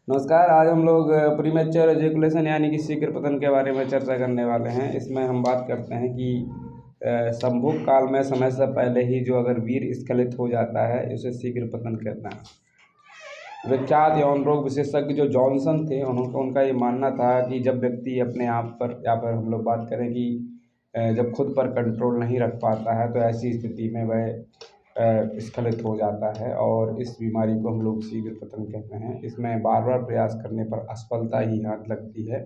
नमस्कार। आज हम लोग प्रीमेच्योर एजुकेशन यानी कि शीघ्र पतन के बारे में चर्चा करने वाले हैं। इसमें हम बात करते हैं कि संभोग काल में समय से पहले ही जो अगर वीर स्खलित हो जाता है उसे शीघ्र पतन कहते हैं। विख्यात यौन रोग विशेषज्ञ जो जॉनसन थे उनका ये मानना था कि जब व्यक्ति अपने आप पर या फिर हम लोग बात करें कि जब खुद पर कंट्रोल नहीं रख पाता है तो ऐसी स्थिति में वह स्खलित हो जाता है और इस बीमारी को हम लोग शीघ्र पतन कहते हैं। इसमें बार बार प्रयास करने पर असफलता ही हाथ लगती है।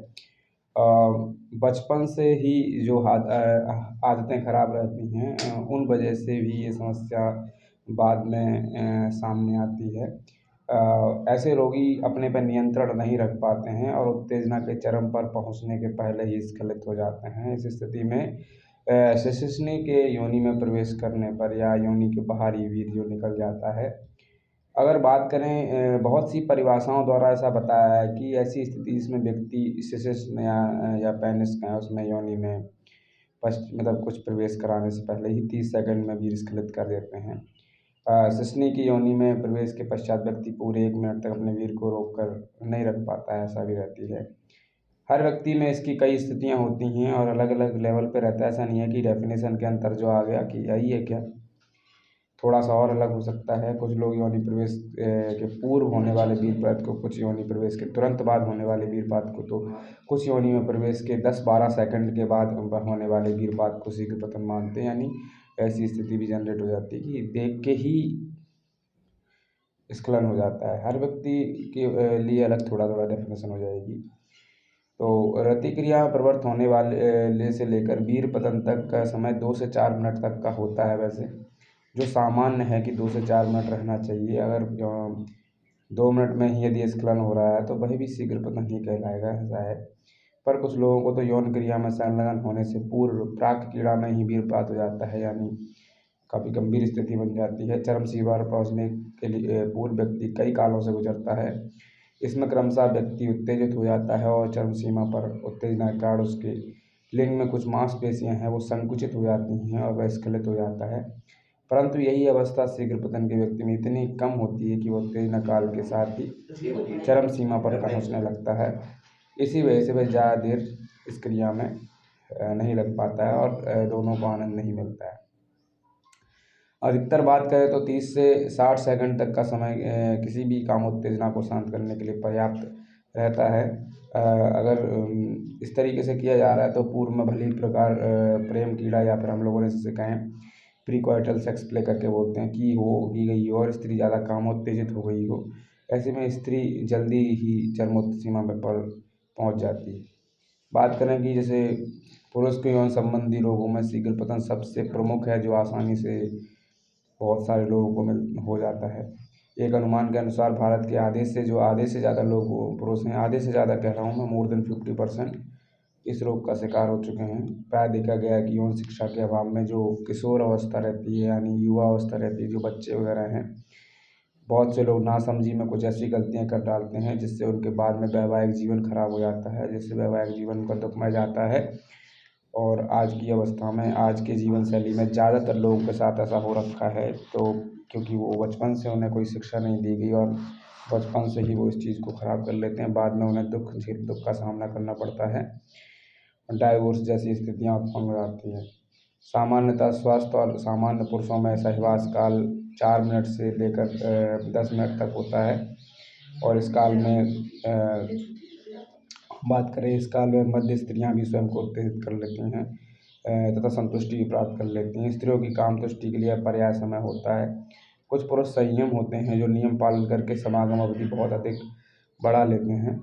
बचपन से ही जो आदतें खराब रहती हैं उन वजह से भी ये समस्या बाद में सामने आती है। ऐसे रोगी अपने पर नियंत्रण नहीं रख पाते हैं और उत्तेजना के चरम पर पहुंचने के पहले ही स्खलित हो जाते हैं। इस स्थिति में शिश्नी के योनि में प्रवेश करने पर या योनि के बाहर ही वीर्य जो निकल जाता है। अगर बात करें बहुत सी परिभाषाओं द्वारा ऐसा बताया है कि ऐसी स्थिति जिसमें व्यक्ति शिश्न या पेनिस का उसमें योनि में मतलब कुछ प्रवेश कराने से पहले ही 30 सेकंड में वीर्य स्खलित कर देते हैं। शिश्नी की योनि में प्रवेश के पश्चात व्यक्ति पूरे 1 मिनट तक अपने वीर्य को रोक कर नहीं रख पाता है, ऐसा भी रहती है। हर व्यक्ति में इसकी कई स्थितियाँ होती हैं और अलग अलग लेवल पे रहता है। ऐसा नहीं है कि डेफिनेशन के अंतर जो आ गया कि यही है क्या, थोड़ा सा और अलग हो सकता है। कुछ लोग योनि प्रवेश के पूर्व होने वाले वीरपात को, कुछ योनि प्रवेश के तुरंत बाद होने वाले वीरपात को, तो कुछ योनि में प्रवेश के 10-12 सेकंड के बाद होने वाले वीरपात को शीघ्र पतन मानते हैं। यानी ऐसी स्थिति भी जनरेट हो जाती है कि देख के ही स्खलन हो जाता है। हर व्यक्ति के लिए अलग थोड़ा थोड़ा डेफिनेशन हो जाएगी। तो रतिक्रिया प्रवृत्त होने वाले से लेकर वीर पतन तक का समय 2 से 4 मिनट तक का होता है। वैसे जो सामान्य है कि 2 से 4 मिनट रहना चाहिए। अगर 2 मिनट में ही यदि स्खलन हो रहा है तो वह भी शीघ्र पतन ही कहलाएगा, ऐसा है। पर कुछ लोगों को तो यौन क्रिया में संलग्न होने से पूर्व प्राक क्रीड़ा में ही वीरपात हो जाता है, यानी काफ़ी गंभीर स्थिति बन जाती है। चरम सीमा पर पहुँचने के लिए पूर्व व्यक्ति कई कालों से गुजरता है। इसमें क्रमशः व्यक्ति उत्तेजित हो जाता है और चरम सीमा पर उत्तेजना के कारण उसके लिंग में कुछ मांसपेशियां हैं वो संकुचित हो जाती हैं और वह स्खलित हो जाता है। परंतु यही अवस्था शीघ्र पतन के व्यक्ति में इतनी कम होती है कि वह उत्तेजना काल के साथ ही चरम सीमा पर पहुंचने लगता है। इसी वजह से वह ज़्यादा देर इस क्रिया में नहीं लग पाता है और दोनों को आनंद नहीं मिलता है। अधिकतर बात करें तो 30 से 60 सेकंड तक का समय किसी भी काम उत्तेजना को शांत करने के लिए पर्याप्त रहता है। अगर इस तरीके से किया जा रहा है तो पूर्व में भली प्रकार प्रेम कीड़ा या फिर हम लोगों ने जिसे कहें प्रीकॉइटल सेक्स प्ले करके बोलते हैं की गई हो और स्त्री ज़्यादा कामोत्तेजित हो गई हो, ऐसे में स्त्री जल्दी ही चरमोत्त सीमा पर पहुंच जाती है। बात करें कि जैसे पुरुष के यौन संबंधी रोगों में शीघ्र पतन सबसे प्रमुख है, जो आसानी से बहुत सारे लोगों को हो जाता है। एक अनुमान के अनुसार भारत के आधे से ज़्यादा लोग पुरुष हैं, आधे से ज़्यादा कह रहा हूँ मैं, मोर देन 50% इस रोग का शिकार हो चुके हैं। प्राय देखा गया है कि यौन शिक्षा के अभाव में जो किशोर अवस्था रहती है यानी युवा अवस्था रहती है, जो बच्चे वगैरह हैं, बहुत से लोग नासमझी में कुछ ऐसी गलतियां कर डालते हैं जिससे उनके बाद में वैवाहिक जीवन खराब हो जाता है, जिससे वैवाहिक जीवन का दुखमय जाता है। और आज की अवस्था में, आज के जीवन शैली में ज़्यादातर लोगों के साथ ऐसा हो रखा है, तो क्योंकि वो बचपन से उन्हें कोई शिक्षा नहीं दी गई और बचपन से ही वो इस चीज़ को ख़राब कर लेते हैं। बाद में उन्हें दुख का सामना करना पड़ता है, डाइवोर्स जैसी स्थितियाँ उत्पन्न हो जाती हैं। सामान्यतः स्वस्थ और सामान्य पुरुषों में सहवास काल 4 मिनट से लेकर 10 मिनट तक होता है और इस काल में बात करें, इस काल में मध्य स्त्रियां भी स्वयं को उत्तेजित कर लेती हैं तथा संतुष्टि भी प्राप्त कर लेती हैं। स्त्रियों की काम तुष्टि के लिए पर्याय समय होता है। कुछ पुरुष संयम होते हैं जो नियम पालन करके समागम अवधि बहुत अधिक बढ़ा लेते हैं।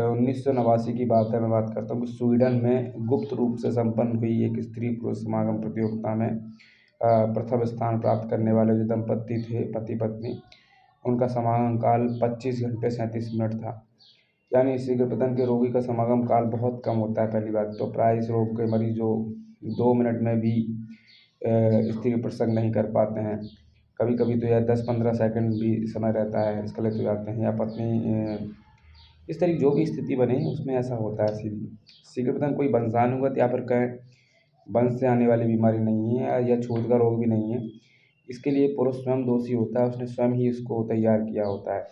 1989 की बात है, मैं बात करता हूँ कि स्वीडन में गुप्त रूप से संपन्न हुई एक स्त्री पुरुष समागम प्रतियोगिता में प्रथम स्थान प्राप्त करने वाले जो दंपत्ति थे, पति पत्नी, उनका समागम काल 25 घंटे 37 मिनट था। यानी शीघ्र पतन के रोगी का समागम काल बहुत कम होता है। पहली बात तो प्राय इस रोग के मरीज जो 2 मिनट में भी स्त्री प्रसंग नहीं कर पाते हैं। कभी कभी तो यह 10-15 सेकंड भी समय रहता है, स्खलित हो जाते हैं, या पत्नी इस तरह जो भी स्थिति बने उसमें ऐसा होता है। शीघ्र पतन कोई वंशानुगत या फिर कहें वंश से आने वाली बीमारी नहीं है या छूत का रोग भी नहीं है। इसके लिए पुरुष स्वयं दोषी होता है, उसने स्वयं ही इसको तैयार किया होता है।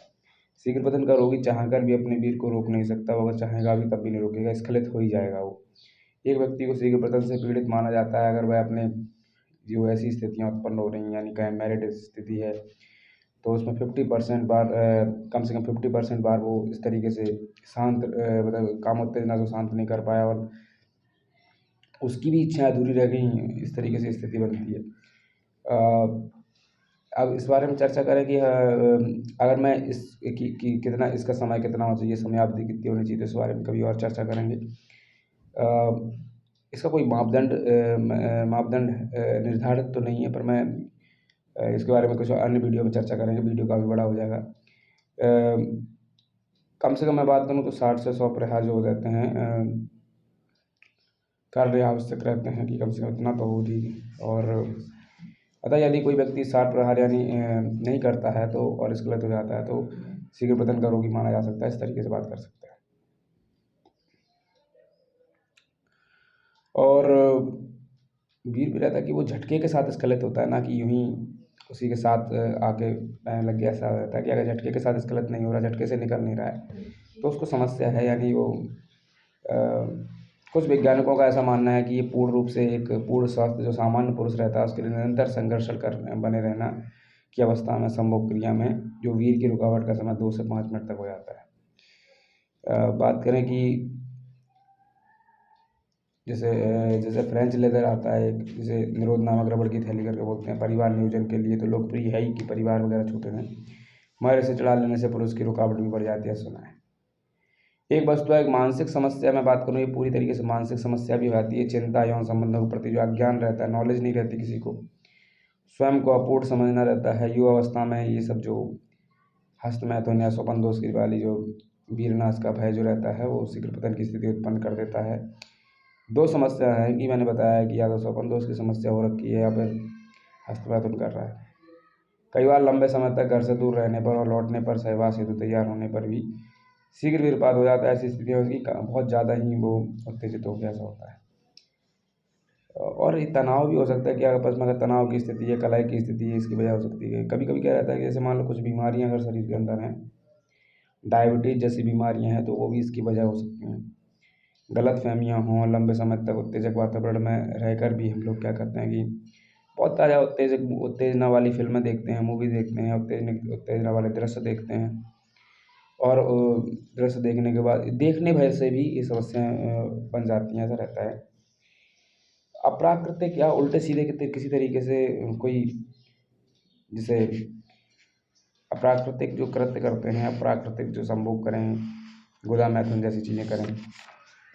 शीघ्र पतन का रोगी चाहकर भी अपने वीर को रोक नहीं सकता, वो अगर चाहेगा भी तब भी नहीं रोकेगा, स्खलित हो ही जाएगा वो। एक व्यक्ति को शीघ्र पतन से पीड़ित माना जाता है अगर वह अपने जो ऐसी स्थितियाँ उत्पन्न हो रही हैं, यानी कहीं मैरिड स्थिति है, तो उसमें 50% बार कम से कम 50% बार वो इस तरीके से शांत मतलब काम उत्तेजना को शांत नहीं कर पाया और उसकी भी इच्छाएँ अधूरी रह गई, इस तरीके से स्थिति बनती है। अब इस बारे में चर्चा करें कि अगर मैं इस कि कितना इसका समय कितना होना चाहिए, समयावधि कितनी होनी चाहिए, तो इस बारे में कभी और चर्चा करेंगे। इसका कोई मापदंड निर्धारित तो नहीं है, पर मैं इसके बारे में कुछ अन्य वीडियो में चर्चा करेंगे, वीडियो काफ़ी बड़ा हो जाएगा। कम से कम मैं बात करूँ तो 60 से 100 प्रहार जो हो जाते हैं कार्य आवश्यक रहते हैं कि कम से कम इतना तो हो ही। और अतः यदि कोई व्यक्ति 60 प्रहार यानी नहीं करता है तो और स्खलित हो जाता है तो शीघ्र पतन का रोगी माना जा सकता है, इस तरीके से बात कर सकते हैं। और वीर भी रहता है कि वो झटके के साथ स्खलित होता है, ना कि यूं ही उसी के साथ आके रहने लग गया। ऐसा रहता है कि अगर झटके के साथ स्खलित नहीं हो रहा, झटके से निकल नहीं रहा है, तो उसको समस्या है, यानी वो कुछ वैज्ञानिकों का ऐसा मानना है कि ये पूर्ण रूप से एक पूर्ण स्वस्थ जो सामान्य पुरुष रहता है उसके लिए निरंतर संघर्ष कर बने रहना की अवस्था में संभोग क्रिया में जो वीर की रुकावट का समय 2 से 5 मिनट तक हो जाता है। बात करें कि जैसे फ्रेंच लेदर आता है एक, जैसे निरोध नामक रबड़ की थैली करके बोलते हैं, परिवार नियोजन के लिए तो लोकप्रिय है ही कि परिवार वगैरह छोटे हैं, मगर इसे चढ़ा लेने से पुरुष की रुकावट भी बढ़ जाती है, सुना है। एक वस्तु एक मानसिक समस्या में बात करूँ, ये पूरी तरीके से मानसिक समस्या भी आती है। चिंता यौन संबंधों के प्रति जो अज्ञान रहता है, नॉलेज नहीं रहती किसी को, स्वयं को अपूर्ण समझना रहता है। युवा अवस्था में ये सब जो हस्तमैथुन या स्वपन दोष की वाली जो वीरनाश का भय जो रहता है वो शीघ्र पतन की स्थिति उत्पन्न कर देता है। 2 समस्या है कि मैंने बताया कि या तो स्वपन दोष की समस्या हो रखी है या फिर हस्तमैथुन कर रहा है। कई बार लंबे समय तक घर से दूर रहने पर और लौटने पर सहवास हेतु तैयार होने पर भी शीघ्र वीरपात हो जाता है। ऐसी स्थिति में उसकी बहुत ज़्यादा ही वो उत्तेजित हो गया, ऐसा होता है। और ये तनाव भी हो सकता है कि आपस में अगर तनाव की स्थिति है, कलह की स्थिति है, इसकी वजह हो सकती है। कभी कभी क्या रहता है कि जैसे मान लो कुछ बीमारियां अगर शरीर के अंदर हैं, डायबिटीज़ जैसी बीमारियां हैं, तो वो भी इसकी वजह हो सकती हैं। गलत फहमियाँ हों, लंबे समय तक उत्तेजक वातावरण में रहकर भी हम लोग क्या करते हैं कि बहुत ताज़ा उत्तेजना वाली फिल्में देखते हैं, मूवी देखते हैं, उत्तेजना वाले दृश्य देखते हैं, और दृश्य देखने के बाद देखने भर से भी ये समस्याएं बन जाती हैं, ऐसा रहता है। अप्राकृतिक या उल्टे सीधे किसी तरीके से कोई जैसे अप्राकृतिक जो कृत्य करते हैं, अप्राकृतिक जो संभोग करें, गुदा मैथुन जैसी चीज़ें करें,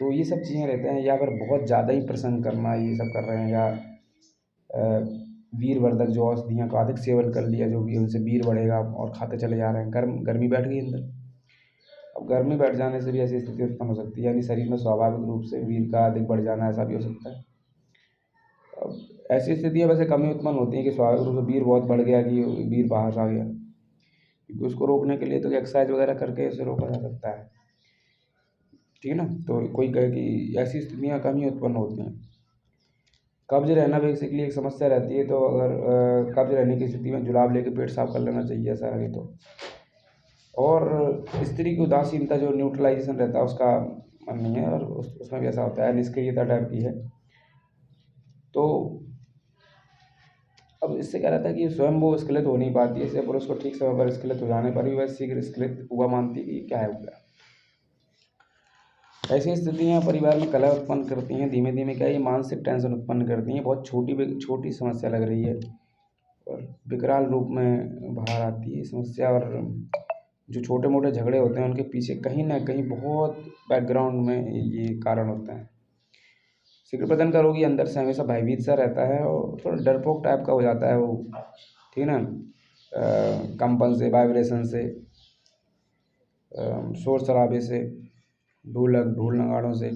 तो ये सब चीज़ें रहते हैं। या फिर बहुत ज़्यादा ही प्रसंग करना, ये सब कर रहे हैं, या वीरवर्धक जो औषधियों का अधिक सेवन कर लिया, जो भी उनसे वीर बढ़ेगा और खाते चले जा रहे हैं। गर्मी बैठ गई अंदर। अब गर्मी बैठ जाने से भी ऐसी स्थिति उत्पन्न हो सकती है, यानी शरीर में स्वाभाविक रूप से वीर का अधिक बढ़ जाना, ऐसा भी हो सकता है। अब ऐसी स्थितियाँ वैसे कम ही उत्पन्न होती हैं कि स्वाभाविक रूप से वीर बहुत बढ़ गया, कि वीर बाहर आ गया, क्योंकि उसको रोकने के लिए तो एक्सरसाइज वगैरह करके उसे रोका जा सकता है, ठीक है ना। तो कोई कहे कि ऐसी स्थितियाँ कम ही उत्पन्न होती हैं। कब्ज रहना बेसिकली एक समस्या रहती है, तो अगर कब्ज रहने की स्थिति में जुलाब लेके पेट साफ कर लेना चाहिए, ऐसा लगे तो। और स्त्री की उदासीनता जो न्यूट्रलाइजेशन रहता है उसका मन नहीं है, और उसमें भी ऐसा होता है, निष्क्रियता टाइप की है। तो अब इससे क्या रहता है कि स्वयं वो स्खलित हो नहीं पाती है, इससे पुरुष को ठीक समय पर स्खलित हो जाने पर भी वह शीघ्र स्खलित हुआ मानती है कि क्या है हुआ। ऐसी स्थितियाँ परिवार में कलह उत्पन्न करती हैं, धीमे धीमे क्या ये मानसिक टेंशन उत्पन्न करती हैं। बहुत छोटी समस्या लग रही है और विकराल रूप में बाहर आती है समस्या। और जो छोटे मोटे झगड़े होते हैं उनके पीछे कहीं ना कहीं बहुत बैकग्राउंड में ये कारण होता है। शीघ्र पतन का रोगी अंदर से हमेशा भयभीत सा रहता है और थोड़ा डरपोक टाइप का हो जाता है वो, ठीक है ना। कंपन से, वाइब्रेशन से, शोर शराबे से, ढोल नगाड़ों से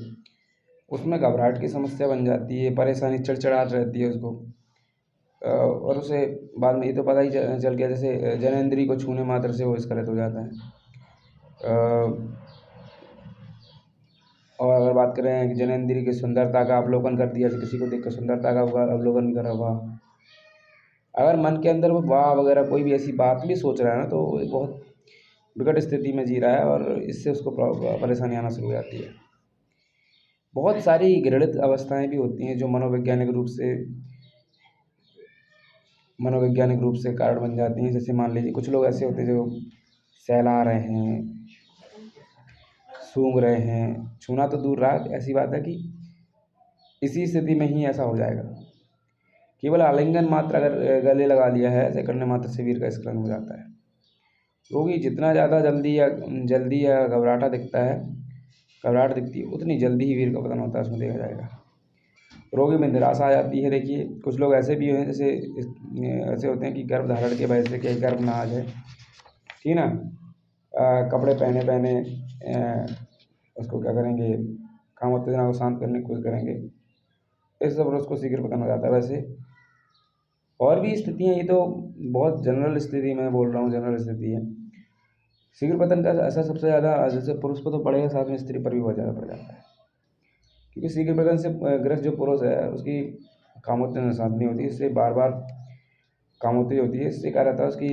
उसमें घबराहट की समस्या बन जाती है, परेशानी, चिड़चिड़ाहट रहती है उसको। और उसे बाद में ये तो पता ही चल गया, जैसे जनेंद्री को छूने मात्र से वो स्खलित हो जाता है। और अगर बात करें कि जनेंद्री की सुंदरता का अवलोकन कर दिया, किसी को देख कर सुंदरता का अवलोकन भी करा, वाह। अगर मन के अंदर वो वाह वगैरह कोई भी ऐसी बात भी सोच रहा है ना, तो वो बहुत विकट स्थिति में जी रहा है और इससे उसको परेशानी आना शुरू हो जाती है। बहुत सारी घृणित अवस्थाएं भी होती हैं जो मनोवैज्ञानिक रूप से कारण बन जाती हैं। जैसे मान लीजिए कुछ लोग ऐसे होते हैं जो सहला रहे हैं, सूंघ रहे हैं, छूना तो दूर रहा, ऐसी बात है कि इसी स्थिति में ही ऐसा हो जाएगा। केवल आलिंगन मात्र अगर गले लगा लिया है, ऐसे करने मात्र से वीर का स्खलन हो जाता है। रोगी जितना ज़्यादा जल्दी या घबराहट दिखती है, उतनी जल्दी ही वीर का पतन होता है, उसमें देखा जाएगा। रोगी में निराशा आ जाती है। देखिए कुछ लोग ऐसे भी हैं, जैसे ऐसे होते हैं कि गर्भ धारण के वजह से कि गर्भ ना आ जाए, ठीक ना, कपड़े पहने उसको क्या करेंगे, काम उत्तेजना को शांत करने की कोशिश करेंगे, इस सब उसको शीघ्र पतन हो जाता है। वैसे और भी स्थितियाँ, ये तो बहुत जनरल स्थिति मैं बोल रहा हूँ, जनरल स्थिति है। शीघ्र पतन का असर सबसे ज़्यादा जैसे पुरुष पर तो पड़ेगा, साथ में स्त्री पर भी बहुत ज़्यादा पड़ जाता है, क्योंकि शीघ्र पतन से ग्रस्त जो पुरुष है उसकी कामोत्तेजना शांत नहीं होती, इससे बार बार कामोत्तेज होती है। इससे क्या रहता है, उसकी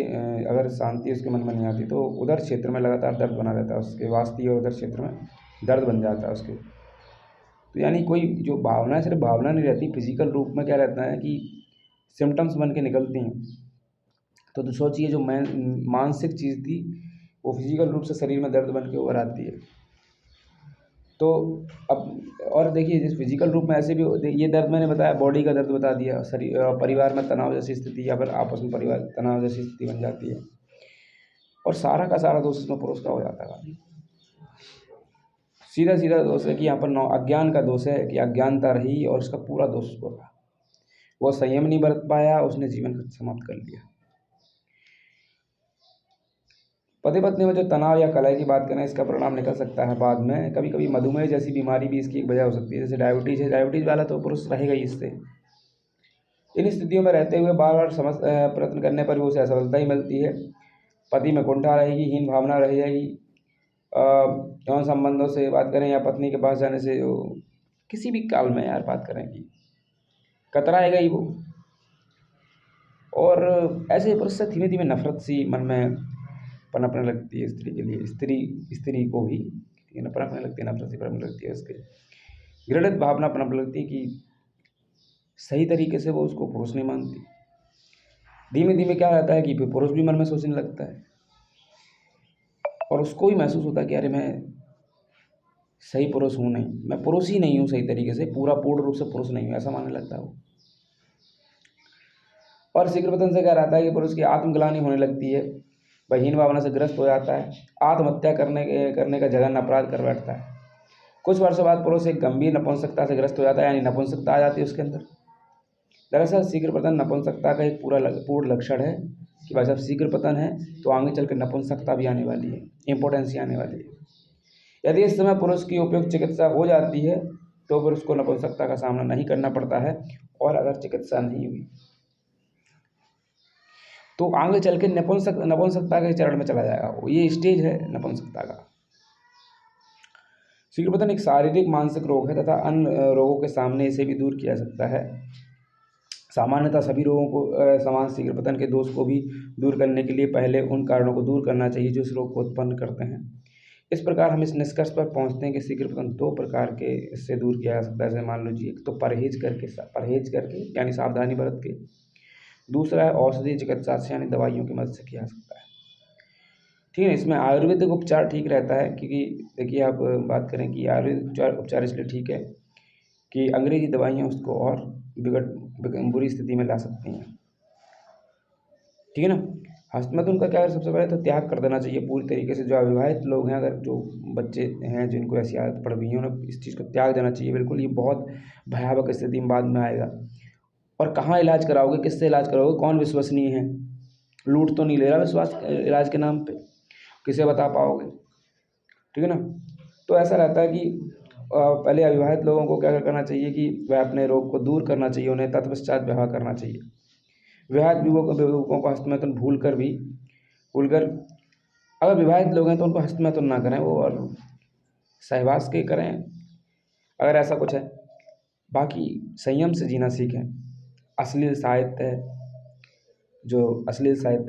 अगर शांति उसके मन में नहीं आती तो उधर क्षेत्र में लगातार दर्द बना रहता है, उसके वास्ती और उधर क्षेत्र में दर्द बन जाता है उसके। तो यानी कोई जो भावना, सिर्फ भावना नहीं रहती, फिजिकल रूप में क्या रहता है कि सिम्टम्स बन के निकलती हैं। तो सोचिए जो मानसिक चीज़ थी वो फिजिकल रूप से शरीर में दर्द बन के उभर आती है। तो अब और देखिए, जिस फिजिकल रूप में ऐसे भी ये दर्द मैंने बताया, बॉडी का दर्द बता दिया, शरीर परिवार में तनाव जैसी स्थिति, या फिर आपस में परिवार तनाव जैसी स्थिति बन जाती है, और सारा का सारा दोष इसमें पुरुष का हो जाता है। सीधा सीधा दोष है कि यहाँ पर अज्ञान का दोष है, कि अज्ञानता रही और उसका पूरा दोष उसको रहा। वो संयम नहीं बरत पाया, उसने जीवन समाप्त कर लिया। पति पत्नी में जो तनाव या कलह की बात करें, इसका परिणाम निकल सकता है बाद में। कभी कभी मधुमेह जैसी बीमारी भी इसकी एक वजह हो सकती है। जैसे डायबिटीज़ है, डायबिटीज़ वाला तो पुरुष रहेगा ही इससे। इन स्थितियों में रहते हुए बार बार प्रयत्न करने पर भी उसे असफलता ही मिलती है। पति में कुंठा रहेगी, हीन भावना रह जाएगी। यौन संबंधों से बात करें या पत्नी के पास जाने से, किसी भी काल में यार बात करें कि कतराएगा ही वो। और ऐसे पुरुष से धीमे धीमे नफरत सी मन में पनपने लगती है स्त्री के लिए, स्त्री को भी पनपने लगती है, नफरत सी पनपने लगती है, उसके घृणित भावना पनपने लगती है कि सही तरीके से वो उसको पुरुष नहीं मानती। धीमे धीमे क्या रहता है कि फिर पुरुष भी मन में सोचने लगता है, और उसको भी महसूस होता है कि अरे मैं सही पुरुष हूँ नहीं, मैं पुरुष ही नहीं हूँ सही तरीके से, पूर्ण रूप से पुरुष नहीं हूँ, ऐसा मानने लगता है वो। और शीघ्र पतन से क्या रहता है कि पुरुष की आत्मग्लानि होने लगती है, वह हीन भावना से ग्रस्त हो जाता है, आत्महत्या करने का जघन्य अपराध कर बैठता है। कुछ वर्षों बाद पुरुष एक गंभीर नपुंसकता से ग्रस्त हो जाता है, यानी नपुंसकता आ जाती है उसके अंदर। दरअसल शीघ्र पतन नपुंसकता का एक पूर्ण लक्षण है कि भाई साहब शीघ्र पतन है तो आगे चल कर नपुंसकता भी आने वाली है, इम्पोर्टेंसी आने वाली है। यदि इस समय पुरुष की उपयुक्त चिकित्सा हो जाती है तो पुरुष को नपुंसकता का सामना नहीं करना पड़ता है, और अगर चिकित्सा नहीं हुई तो आगे चल के नपुंसकता के चरण में चला जाएगा वो। ये स्टेज है नपुंसकता का। शीघ्र पतन एक शारीरिक मानसिक रोग है तथा अन्य रोगों के सामने इसे भी दूर किया जा सकता है। सामान्यतः सभी रोगों को समान शीघ्र पतन के दोष को भी दूर करने के लिए पहले उन कारणों को दूर करना चाहिए जो इस रोग को उत्पन्न करते हैं। इस प्रकार हम इस निष्कर्ष पर पहुंचते हैं कि शीघ्र पतन दो प्रकार के इससे दूर किया जा सकता है। जैसे मान लीजिए, एक तो परहेज करके यानी सावधानी बरत के, दूसरा है औषधि चिकित्सा से यानी दवाइयों की मदद से किया जा सकता है। ठीक है, इसमें आयुर्वेदिक उपचार ठीक रहता है, क्योंकि देखिए आप बात करें कि आयुर्वेदिक उपचार इसलिए ठीक है कि अंग्रेजी दवाइयाँ उसको और बुरी स्थिति में ला सकती हैं। ठीक है ना। हस्तमैथुन का क्या है, सबसे पहले तो त्याग कर देना चाहिए पूरी तरीके से। जो अविवाहित लोग हैं, अगर जो बच्चे हैं जिनको ऐसी आदत पड़ गई है, उन्हें इस चीज़ को त्याग देना चाहिए बिल्कुल। ये बहुत भयावह स्थिति में बाद में आएगा। और कहाँ इलाज कराओगे, किससे इलाज कराओगे, कौन विश्वसनीय है, लूट तो नहीं ले रहा विश्वास इलाज के नाम पे, किसे बता पाओगे। ठीक है ना। तो ऐसा रहता है कि पहले अविवाहित लोगों को क्या करना चाहिए कि वह अपने रोग को दूर करना चाहिए, उन्हें तत्पश्चात विवाह करना चाहिए। विवाहित युवकों को हस्तमैथुन भूल कर, अगर विवाहित लोग हैं तो उनको हस्तमैथुन ना करें वो, और सहवास के करें अगर ऐसा कुछ है। बाकी संयम से जीना सीखें। अश्लील साहित्य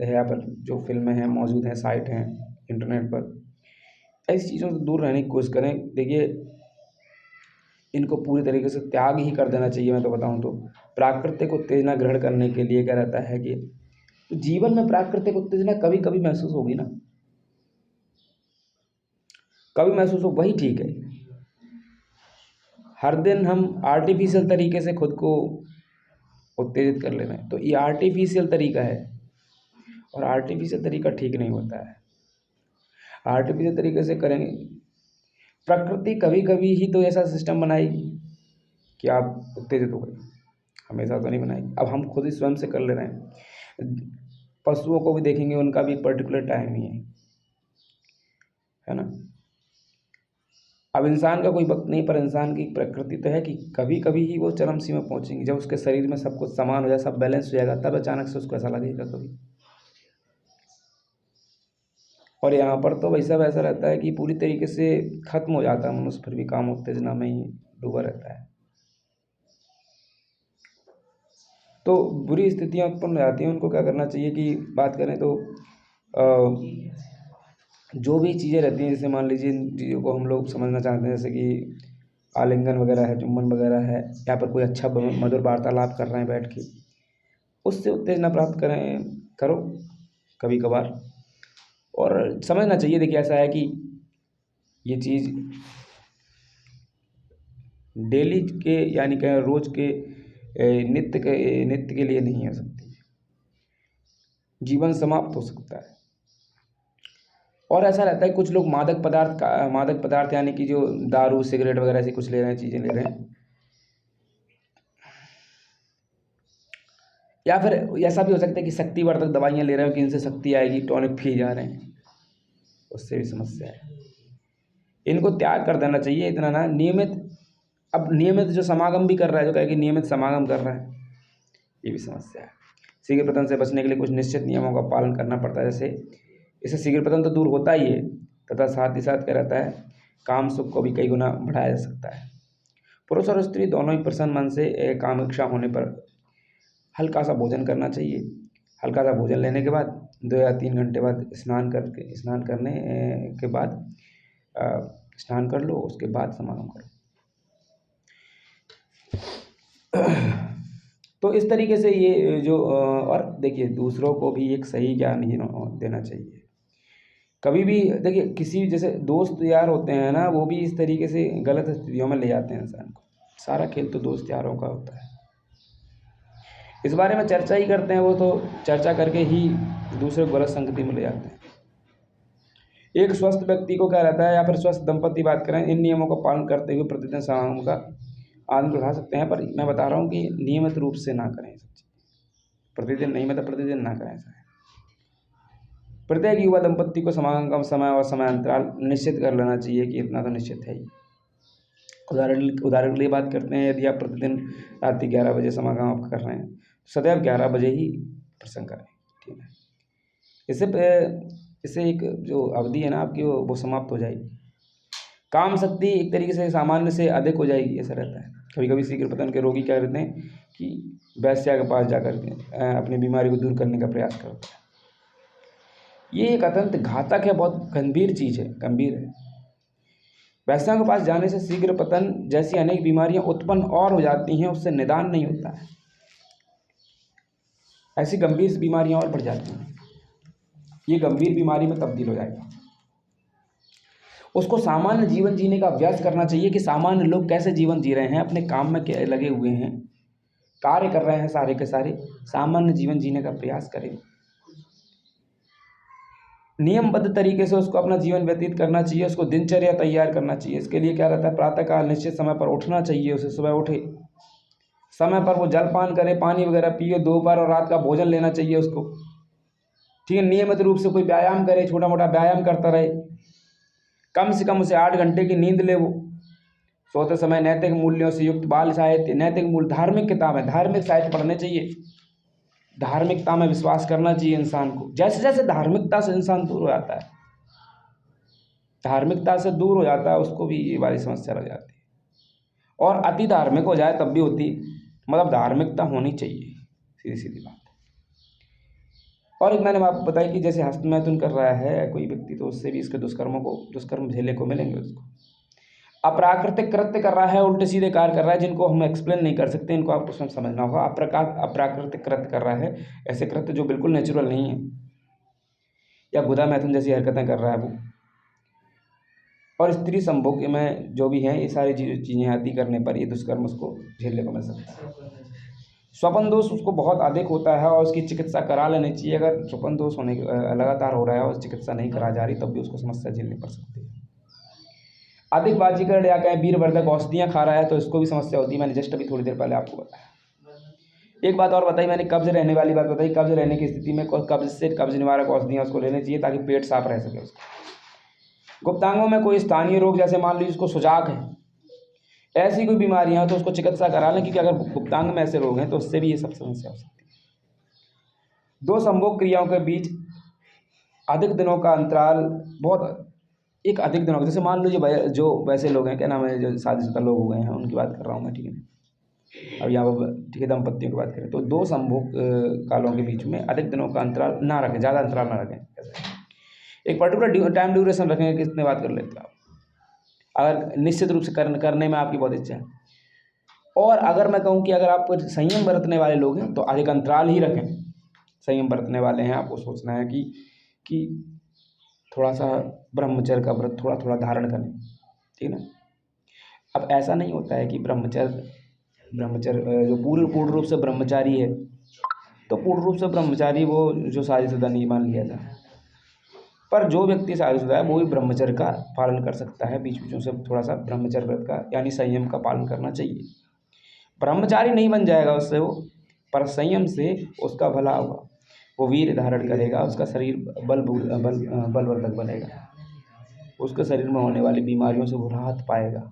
है या फिर जो फिल्में हैं मौजूद हैं, साइट हैं, इंटरनेट पर, ऐसी चीज़ों से दूर रहने की कोशिश करें। देखिए, इनको पूरी तरीके से त्याग ही कर देना चाहिए। मैं तो बताऊँ तो प्राकृतिक उत्तेजना ग्रहण करने के लिए क्या रहता है कि जीवन में प्राकृतिक उत्तेजना कभी कभी महसूस होगी ना, कभी महसूस हो वही ठीक है। हर दिन हम आर्टिफिशियल तरीके से खुद को उत्तेजित कर ले रहे हैं, तो ये आर्टिफिशियल तरीका है और आर्टिफिशियल तरीका ठीक नहीं होता है। आर्टिफिशियल तरीके से करेंगे, प्रकृति कभी कभी ही तो ऐसा सिस्टम बनाएगी कि आप उत्तेजित हो गए, हमेशा तो नहीं बनाएगी। अब हम खुद ही स्वयं से कर ले रहे हैं। पशुओं को भी देखेंगे, उनका भी एक पर्टिकुलर टाइम ही है ना। अब इंसान का कोई वक्त नहीं, पर इंसान की प्रकृति तो है कि कभी कभी ही वो चरम सीमा पहुंचेंगी। जब उसके शरीर में सब कुछ समान हो जाए, सब बैलेंस हो जाएगा, तब अचानक से उसको ऐसा लगेगा कभी। और यहाँ पर तो वैसा वैसा रहता है कि पूरी तरीके से खत्म हो जाता है मनुष्य, फिर भी काम उत्तेजना में ही डूबा रहता है। तो बुरी स्थितियाँ उत्पन्न हो जाती हैं। उनको क्या करना चाहिए कि बात करें तो जो भी चीज़ें रहती हैं, जैसे मान लीजिए इन चीज़ों को हम लोग समझना चाहते हैं, जैसे कि आलिंगन वगैरह है, चुम्बन वगैरह है, या पर कोई अच्छा मधुर वार्तालाप कर रहे हैं बैठ के, उससे उत्तेजना प्राप्त करो कभी कभार। और समझना चाहिए, देखिए ऐसा है कि ये चीज़ डेली के यानी कि रोज़ के नित्य के लिए नहीं हो सकती। जीवन समाप्त हो सकता है। और ऐसा रहता है कुछ लोग मादक पदार्थ यानी कि जो दारू सिगरेट वगैरह ऐसी कुछ ले रहे हैं, चीज़ें ले रहे हैं, या फिर ऐसा भी हो सकता है कि शक्तिवर्धक दवाइयाँ ले रहे हो कि इनसे शक्ति आएगी, टॉनिक पी जा रहे हैं, उससे भी समस्या है। इनको त्याग कर देना चाहिए। इतना ना नियमित जो समागम भी कर रहा है, जो कहे कि नियमित समागम कर रहा है, ये भी समस्या है। शीघ्र पतन से बचने के लिए कुछ निश्चित नियमों का पालन करना पड़ता है। जैसे इससे शीघ्र पतन तो दूर होता ही है, तथा साथ ही साथ क्या रहता है, काम सुख को भी कई गुना बढ़ाया जा सकता है। पुरुष और स्त्री दोनों ही प्रसन्न मन से काम इच्छा होने पर हल्का सा भोजन करना चाहिए। हल्का सा भोजन लेने के बाद 2 या 3 घंटे बाद स्नान करने के बाद स्नान कर लो, उसके बाद समागम करो। तो इस तरीके से ये जो और देखिए, दूसरों को भी एक सही ज्ञान ही देना चाहिए। कभी भी देखिए, किसी जैसे दोस्त यार होते हैं ना, वो भी इस तरीके से गलत स्थितियों में ले जाते हैं इंसान को। सारा खेल तो दोस्त यारों का होता है। इस बारे में चर्चा ही करते हैं, वो तो चर्चा करके ही दूसरे को गलत संगति में ले जाते हैं। एक स्वस्थ व्यक्ति को क्या रहता है, या फिर स्वस्थ दंपति बात करें, इन नियमों का पालन करते हुए प्रतिदिन समागम का आनंद उठा सकते हैं। पर मैं बता रहा हूँ कि नियमित रूप से ना करें सब चीज़, प्रतिदिन नहीं, मतलब प्रतिदिन ना करें ऐसा है। प्रत्येक युवा दंपति को समागम का समय और समय अंतराल निश्चित कर लेना चाहिए कि इतना तो निश्चित है ही। उदाहरण के लिए बात करते हैं, यदि आप प्रतिदिन रात 11 बजे समागम आप कर रहे हैं, सदैव 11 बजे ही प्रसंग करें, ठीक है। इससे एक जो अवधि है ना आपकी, वो समाप्त हो जाएगी। काम शक्ति एक तरीके से सामान्य से अधिक हो जाएगी, ऐसा रहता है। कभी कभी शीघ्र पतन के रोगी क्या करते हैं कि वैश्या के पास जाकर के अपनी बीमारी को दूर करने का प्रयास करते हैं। ये एक अत्यंत घातक है, बहुत गंभीर चीज़ है, गंभीर है। वैश्याओं के पास जाने से शीघ्र पतन जैसी अनेक बीमारियां उत्पन्न और हो जाती हैं, उससे निदान नहीं होता है। ऐसी गंभीर बीमारियां और बढ़ जाती हैं, ये गंभीर बीमारी में तब्दील हो जाएगा। उसको सामान्य जीवन जीने का अभ्यास करना चाहिए कि सामान्य लोग कैसे जीवन जी रहे हैं, अपने काम में क्या लगे हुए हैं, कार्य कर रहे हैं, सारे के सारे सामान्य जीवन जीने का प्रयास करें। नियमबद्ध तरीके से उसको अपना जीवन व्यतीत करना चाहिए, उसको दिनचर्या तैयार करना चाहिए। इसके लिए क्या रहता है, प्रातःकाल निश्चित समय पर उठना चाहिए, उसे सुबह उठे, समय पर वो जलपान करे, पानी वगैरह पिए, दोपहर और रात का भोजन लेना चाहिए उसको, ठीक है। नियमित रूप से कोई व्यायाम करे, छोटा मोटा व्यायाम करता रहे, कम से कम उसे 8 घंटे की नींद ले। वो सोते समय नैतिक मूल्यों से युक्त बाल साहित्य, नैतिक मूल्य, धार्मिक किताबें, धार्मिक साहित्य पढ़ने चाहिए। धार्मिकता में विश्वास करना चाहिए इंसान को। जैसे जैसे धार्मिकता से इंसान दूर हो जाता है, धार्मिकता से दूर हो जाता है, उसको भी ये वाली समस्या लग जाती है। और अति धार्मिक हो जाए तब भी होती, मतलब धार्मिकता होनी चाहिए, सीधी सीधी बात। और एक मैंने आपको बताया कि जैसे हस्तमैथुन कर रहा है कोई व्यक्ति, तो उससे भी इसके दुष्कर्म झेलने को मिलेंगे उसको। अप्राकृतिक कृत्य कर रहा है, उल्टे सीधे कार्य कर रहा है जिनको हम एक्सप्लेन नहीं कर सकते, इनको आपको समझना होगा। अप्राकृतिक कृत्य कर रहा है, ऐसे कृत्य जो बिल्कुल नेचुरल नहीं है, या गुदा मैथुन जैसी हरकतें कर रहा है वो। और स्त्री संभोग में जो भी हैं, ये सारी चीज़ें आदि करने पर ये दुष्कर्म उसको झेलने को मिल सकता है। स्वपन दोष उसको बहुत अधिक होता है और उसकी चिकित्सा करा लेनी चाहिए। अगर स्वपन दोष होने लगातार हो रहा है और चिकित्सा नहीं करा जा रही, तब भी उसको समस्या झेलनी पड़ सकती है। अधिक बाजीगर या कहें वीरवर्धक औषधियाँ खा रहा है, तो इसको भी समस्या होती है। मैंने जस्ट अभी थोड़ी देर पहले आपको बताया। एक बात और बताई मैंने, कब्ज रहने वाली बात बताई। कब्ज रहने की स्थिति में कब्ज निवारक औषधियाँ उसको लेनी चाहिए ताकि पेट साफ रह सके उसका। गुप्तांगों में कोई स्थानीय रोग, जैसे मान लीजिए उसको सुजाक है, ऐसी कोई बीमारियां हो तो उसको चिकित्सा करा लें, क्योंकि अगर गुप्तांग में ऐसे रोग हैं तो उससे भी ये सब समस्या हो सकती है। दो संभोग क्रियाओं के बीच अधिक दिनों का अंतराल, बहुत एक अधिक दिनों का, जैसे मान लीजिए जो वैसे लोग हैं, क्या नाम है, जो शादीशुदा लोग हो गए हैं, उनकी बात कर रहा हूँ मैं, ठीक है। अब यहाँ पर ठीक है, दंपतियों की बात करें तो दो संभोग कालों के बीच में अधिक दिनों का अंतराल ना रखें, ज़्यादा अंतराल ना रखें। एक पर्टिकुलर टाइम ड्यूरेशन रखें कि इतने बात कर लेते हैं आप, अगर निश्चित रूप से करने में आपकी बहुत इच्छा है। और अगर मैं कहूँ कि अगर आप संयम बरतने वाले लोग हैं तो अधिक अंतराल ही रखें। संयम बरतने वाले हैं, आपको सोचना है कि थोड़ा सा ब्रह्मचर्य का व्रत थोड़ा थोड़ा धारण करें, ठीक है ना। अब ऐसा नहीं होता है कि ब्रह्मचर्य जो पूर्ण रूप से ब्रह्मचारी है, तो पूर्ण रूप से ब्रह्मचारी वो जो शादीशुदा नहीं मान लिया जाए। पर जो व्यक्ति शादीशुदा है वो भी ब्रह्मचर्य का पालन कर सकता है, बीच बीचों से थोड़ा सा ब्रह्मचर्य व्रत का यानी संयम का पालन करना चाहिए। ब्रह्मचारी नहीं बन जाएगा उससे वो, पर संयम से उसका भला होगा, वो वीर धारण करेगा, उसका शरीर बलवर्धक बनेगा, उसके शरीर में होने वाली बीमारियों से वो राहत पाएगा।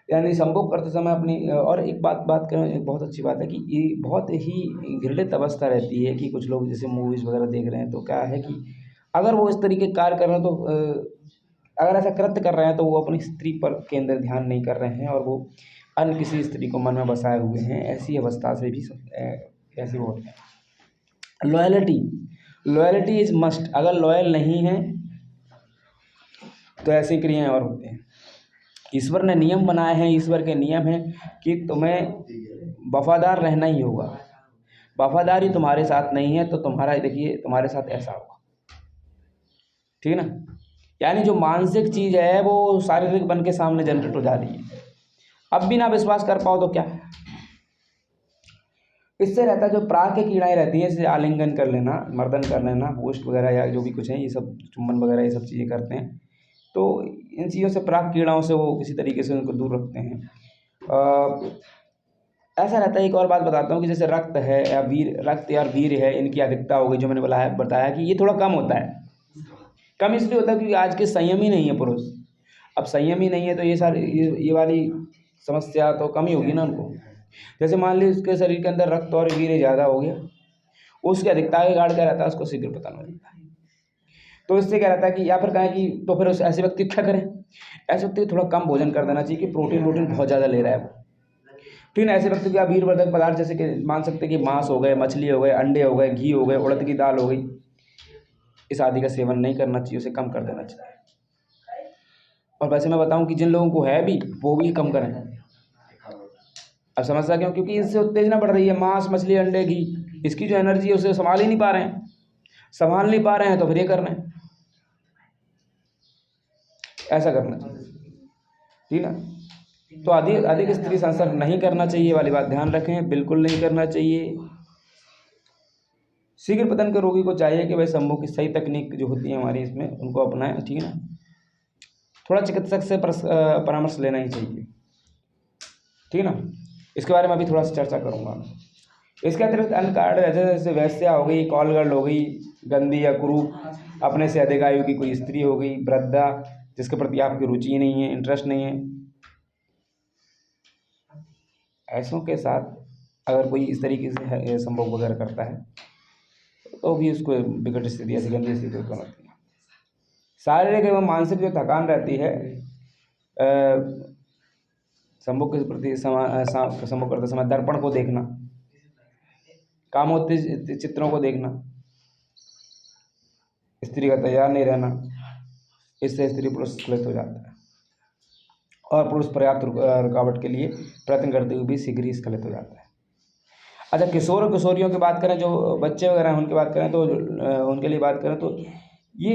यानी संभोग करते समय अपनी, और एक बात करें, एक बहुत अच्छी बात है कि ये बहुत ही घृणित अवस्था रहती है कि कुछ लोग जैसे मूवीज़ वगैरह देख रहे हैं, तो क्या है कि अगर वो इस तरीके के कार्य कर रहे हैं तो अगर ऐसा कृत्य कर रहे हैं तो वो अपनी स्त्री पर केंद्र ध्यान नहीं कर रहे हैं और वो अन्य किसी स्त्री को मन में बसाए हुए हैं। ऐसी अवस्था से भी ऐसे वो होते हैं। Loyalty is must. अगर लॉयल नहीं है तो ऐसी क्रियाएं और होते हैं। ईश्वर ने नियम बनाए हैं, ईश्वर के नियम हैं कि तुम्हें वफादार रहना ही होगा। वफादारी तुम्हारे साथ नहीं है तो तुम्हारा, देखिए, तुम्हारे साथ ऐसा होगा, ठीक है ना। यानी जो मानसिक चीज़ है वो शारीरिक बन के सामने जनरेट हो जा रही है। अब भी ना विश्वास कर पाओ तो क्या, इससे रहता है जो प्राग की कीड़ाएँ रहती हैं, जैसे आलिंगन कर लेना, मर्दन कर लेना, बूस्ट वगैरह या जो भी कुछ है, ये सब चुंबन वगैरह ये सब चीज़ें करते हैं, तो इन चीज़ों से प्राग कीड़ाओं से वो किसी तरीके से उनको दूर रखते हैं। ऐसा रहता है। एक और बात बताता हूँ कि जैसे रक्त है या वीर है, इनकी अधिकता हो गई, जो मैंने बताया कि ये थोड़ा कम होता है। कम इसलिए होता है क्योंकि आज के संयम ही नहीं है पुरुष। अब संयम ही नहीं है तो ये वाली समस्या तो कम ही होगी ना उनको। जैसे मान लीजिए उसके शरीर के अंदर रक्त और वीर्य ज़्यादा हो गया, उसकी अधिकता के कारण क्या रहता है, उसको शीघ्र पतन हो जाता है। तो इससे क्या रहता है कि या फिर कहें कि तो फिर ऐसे व्यक्ति क्या करें, ऐसे व्यक्ति थोड़ा कम भोजन कर देना चाहिए कि प्रोटीन बहुत ज़्यादा ले रहा है वो, ठीक है। ऐसे व्यक्ति को आप वीरवर्धक पदार्थ जैसे कि मान सकते हैं कि मांस हो गए, मछली हो गए, अंडे हो गए, घी हो गए, उड़द की दाल हो गई, इस आदि का सेवन नहीं करना चाहिए, उसे कम कर देना चाहिए। और वैसे मैं बताऊं कि जिन लोगों को है भी वो भी कम करें। अब समस्या क्यों, क्योंकि इससे उत्तेजना बढ़ रही है, मांस, मछली, अंडे, घी, इसकी जो एनर्जी है उसे संभाल नहीं पा रहे हैं, तो फिर ये कर रहे हैं, ऐसा करना चाहिए, ठीक है। तो अधिक स्त्री संसर्ग नहीं करना चाहिए वाली बात ध्यान रखें, बिल्कुल नहीं करना चाहिए। शीघ्र पतन के रोगी को चाहिए कि भाई संभोग की सही तकनीक जो होती है हमारी इसमें, उनको अपनाएं, ठीक है ना। थोड़ा चिकित्सक से परामर्श लेना ही चाहिए, ठीक है ना। इसके बारे में अभी थोड़ा सा चर्चा करूँगा। इसके अतिरिक्त अन्य कारण जैसे वैश्या हो गई, कॉल गर्ल हो गई, गंदी या कुरूप, अपने से अधिक आयु की कोई स्त्री हो गई, वृद्धा जिसके प्रति आपकी रुचि नहीं है, इंटरेस्ट नहीं है, ऐसों के साथ अगर कोई इस तरीके से संभोग वगैरह करता है तो भी उसको विकट स्थिति, ऐसी गंदी स्थिति उत्पन्न होती है। शारीरिक एवं मानसिक जो थकान रहती है संभोग के प्रति संभोग करते समय दर्पण को देखना, कामोत्तेजित चित्रों को देखना, स्त्री का तैयार नहीं रहना, इससे स्त्री पुरुष स्खलित हो जाता है और पुरुष पर्याप्त रुकावट के लिए प्रयत्न करते हुए भी शीघ्र ही स्खलित हो जाता है। अच्छा, किशोर और किशोरियों की बात करें, जो बच्चे वगैरह हैं उनकी बात करें तो उनके लिए बात करें तो ये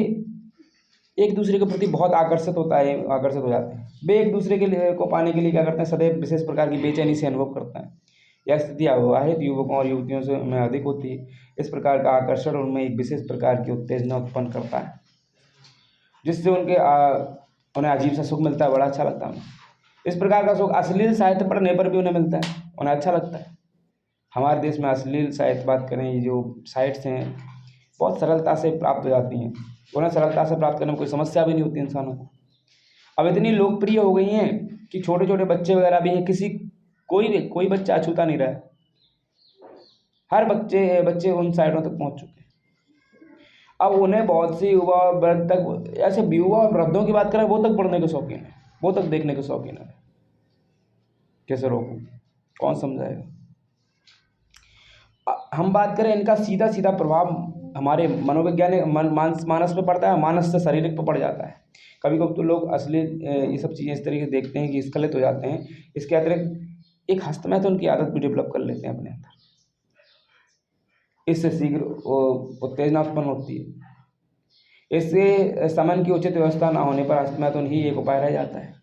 एक दूसरे के प्रति बहुत आकर्षित हो जाते हैं। वे एक दूसरे के लिए को पाने के लिए क्या करते हैं, सदैव विशेष प्रकार की बेचैनी से अनुभव करते हैं। यह स्थिति अविवाहित युवकों और युवतियों से में अधिक होती है। इस प्रकार का आकर्षण उनमें एक विशेष प्रकार की उत्तेजना उत्पन्न करता है, जिससे उन्हें अजीब सा सुख मिलता है, बड़ा अच्छा लगता है उन्हें। इस प्रकार का सुख अश्लील साहित्य पढ़ने पर भी उन्हें मिलता है, उन्हें अच्छा लगता है। हमारे देश में अश्लील साहित्य बात करें, ये जो साइट्स हैं बहुत सरलता से प्राप्त हो जाती हैं, उन्हें सरलता से प्राप्त करने में कोई समस्या भी नहीं होती इंसानों को। अब इतनी लोकप्रिय हो गई हैं कि छोटे छोटे बच्चे वगैरह भी हैं, कोई बच्चा अछूता नहीं रहा है। हर बच्चे उन साइटों तक पहुंच चुके हैं। अब उन्हें बहुत सी युवा वृद्ध तक, ऐसे युवा और वृद्धों की बात करें, वो तक पढ़ने के शौकीन है, वो तक देखने के शौकीन है। कैसे रोकूं, कौन समझाएगा। हम बात करें, इनका सीधा सीधा प्रभाव हमारे मनोवैज्ञानिक मानस पे पड़ता है, मानस से शारीरिक पे पड़ जाता है। कभी कभी तो लोग असली ये सब चीज़ें इस तरीके से देखते हैं कि स्खलित हो जाते हैं। इसके अतिरिक्त एक हस्तमैथुन की आदत भी डेवलप कर लेते हैं अपने अंदर। इससे शीघ्र उत्तेजना उत्पन्न होती है। इससे समन की उचित व्यवस्था न होने पर हस्तमैथुन ही एक उपाय रह जाता है।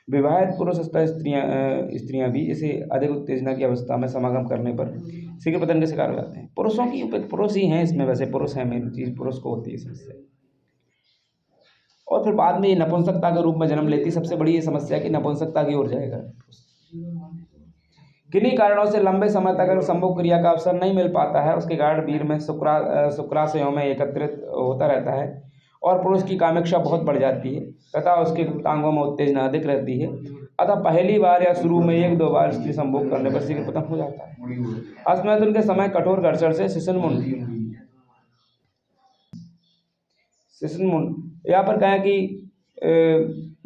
विवाहित पुरुष तथा स्त्रियां भी इसे अधिक उत्तेजना की अवस्था में समागम करने पर शीघ्र पतन के शिकार हो जाते हैं। पुरुष ही हैं इसमें, वैसे पुरुष है मेन चीज़, पुरुष को होती है समस्या। और फिर बाद में ये नपुंसकता के रूप में जन्म लेती। सबसे बड़ी ये समस्या कि नपुंसकता की ओर जाएगा। किन्हीं कारणों से लंबे समय तक अगर संभोग क्रिया का अवसर नहीं मिल पाता है, उसके कारण वीर में शुक्राशयों में एकत्रित होता रहता है और पुरुष की कामेक्षा बहुत बढ़ जाती है तथा उसके गुप्तांगों में उत्तेजना अधिक रहती है। अतः पहली बार या शुरू में 1-2 बार स्त्री संभोग करने पर शीघ्र पतन हो जाता है। हस्तमैथुन के समय कठोर घर्षण से शिशुन्मुंड यहाँ पर कहें कि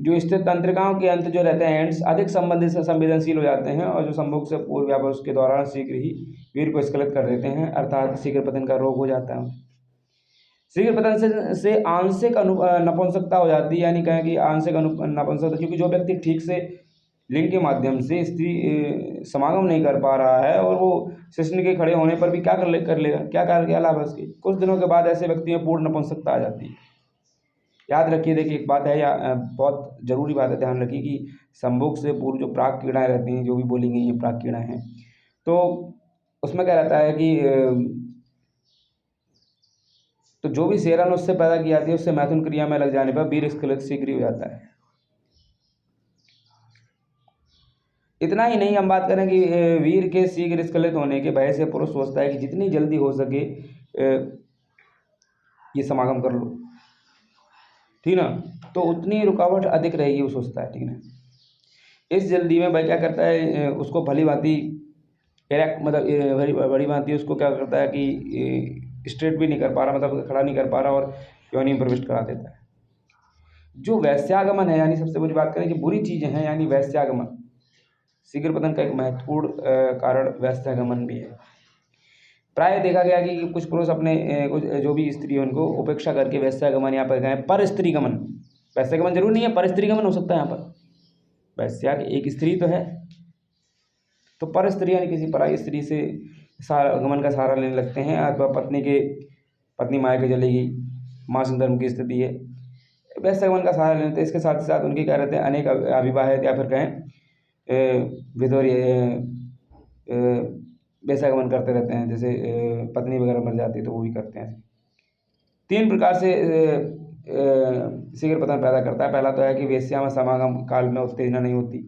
जो स्थित तंत्रिकाओं के अंत जो रहते हैं, एंड्स, अधिक संवेदनशील हो जाते हैं और जो संभोग से पूर्व या उसके दौरान शीघ्र ही वीर को स्खलित कर देते हैं, अर्थात शीघ्र पतन का रोग हो जाता है। शीघ्र पतन से आंशिक नपुंसकता हो जाती है, यानी कहें कि आंशिक नपुंसकता, क्योंकि जो व्यक्ति ठीक से लिंग के माध्यम से स्त्री समागम नहीं कर पा रहा है और वो शिश्न के खड़े होने पर भी क्या कर लेगा, क्या लाभ है उसके। कुछ दिनों के बाद ऐसे व्यक्ति में पूर्ण नपुंसकता आ जाती है। याद रखिए, देखिए एक बात है, या बहुत ज़रूरी बात है, ध्यान रखिए कि संभोग से पूर्व जो प्राक क्रीड़ाएँ रहती हैं, जो भी बोली गई हैं प्राक क्रीड़ाएँ हैं, तो उसमें क्या रहता है कि तो जो भी सेरन उससे पैदा की जाती है, उससे मैथुन क्रिया में लग जाने पर वीर स्खलित शीघ्र हो जाता है। इतना ही नहीं, हम बात करें कि वीर के शीघ्र स्खलित होने के भय से पुरुष सोचता है कि जितनी जल्दी हो सके ये समागम कर लो, ठीक ना, तो उतनी रुकावट अधिक रहेगी, वो सोचता है, ठीक ना। इस जल्दी में वह क्या करता है, उसको भली भांति मतलब बड़ी भांति उसको क्या करता है कि स्ट्रेट भी नहीं कर पा रहा, मतलब खड़ा नहीं कर पा रहा और योनि में प्रविष्ट करा देता है। जो वैश्यागमन है, यानी सबसे बड़ी बात करें कि बुरी चीज़ें हैं, यानी वैश्यागमन, शीघ्र पतन का एक महत्वपूर्ण कारण वैश्यागमन भी है। प्राय देखा गया कि कुछ पुरुष अपने कुछ जो भी स्त्री है उनको उपेक्षा करके वैश्यागमन, यहाँ पर गए पर स्त्रीगमन, वैश्यागमन जरूर नहीं है, पर स्त्रीगमन हो सकता है। यहाँ पर वैश्या एक स्त्री तो है, तो पर स्त्री यानी किसी पराई स्त्री से गमन का सहारा लेने लगते हैं, अथवा पत्नी मायके चलेगी, माँ धर्म की स्थिति है, वैश्यागमन का सहारा लेते हैं। इसके साथ साथ उनके क्या रहते हैं, अनेक अविवाहित या फिर कहें विधवा वैश्यागमन करते रहते हैं, जैसे पत्नी वगैरह मर जाती है तो वो भी करते हैं। 3 प्रकार से शीघ्र पतन पैदा करता है। पहला तो है कि वेश्या में समागम काल में उत्तेजना नहीं होती,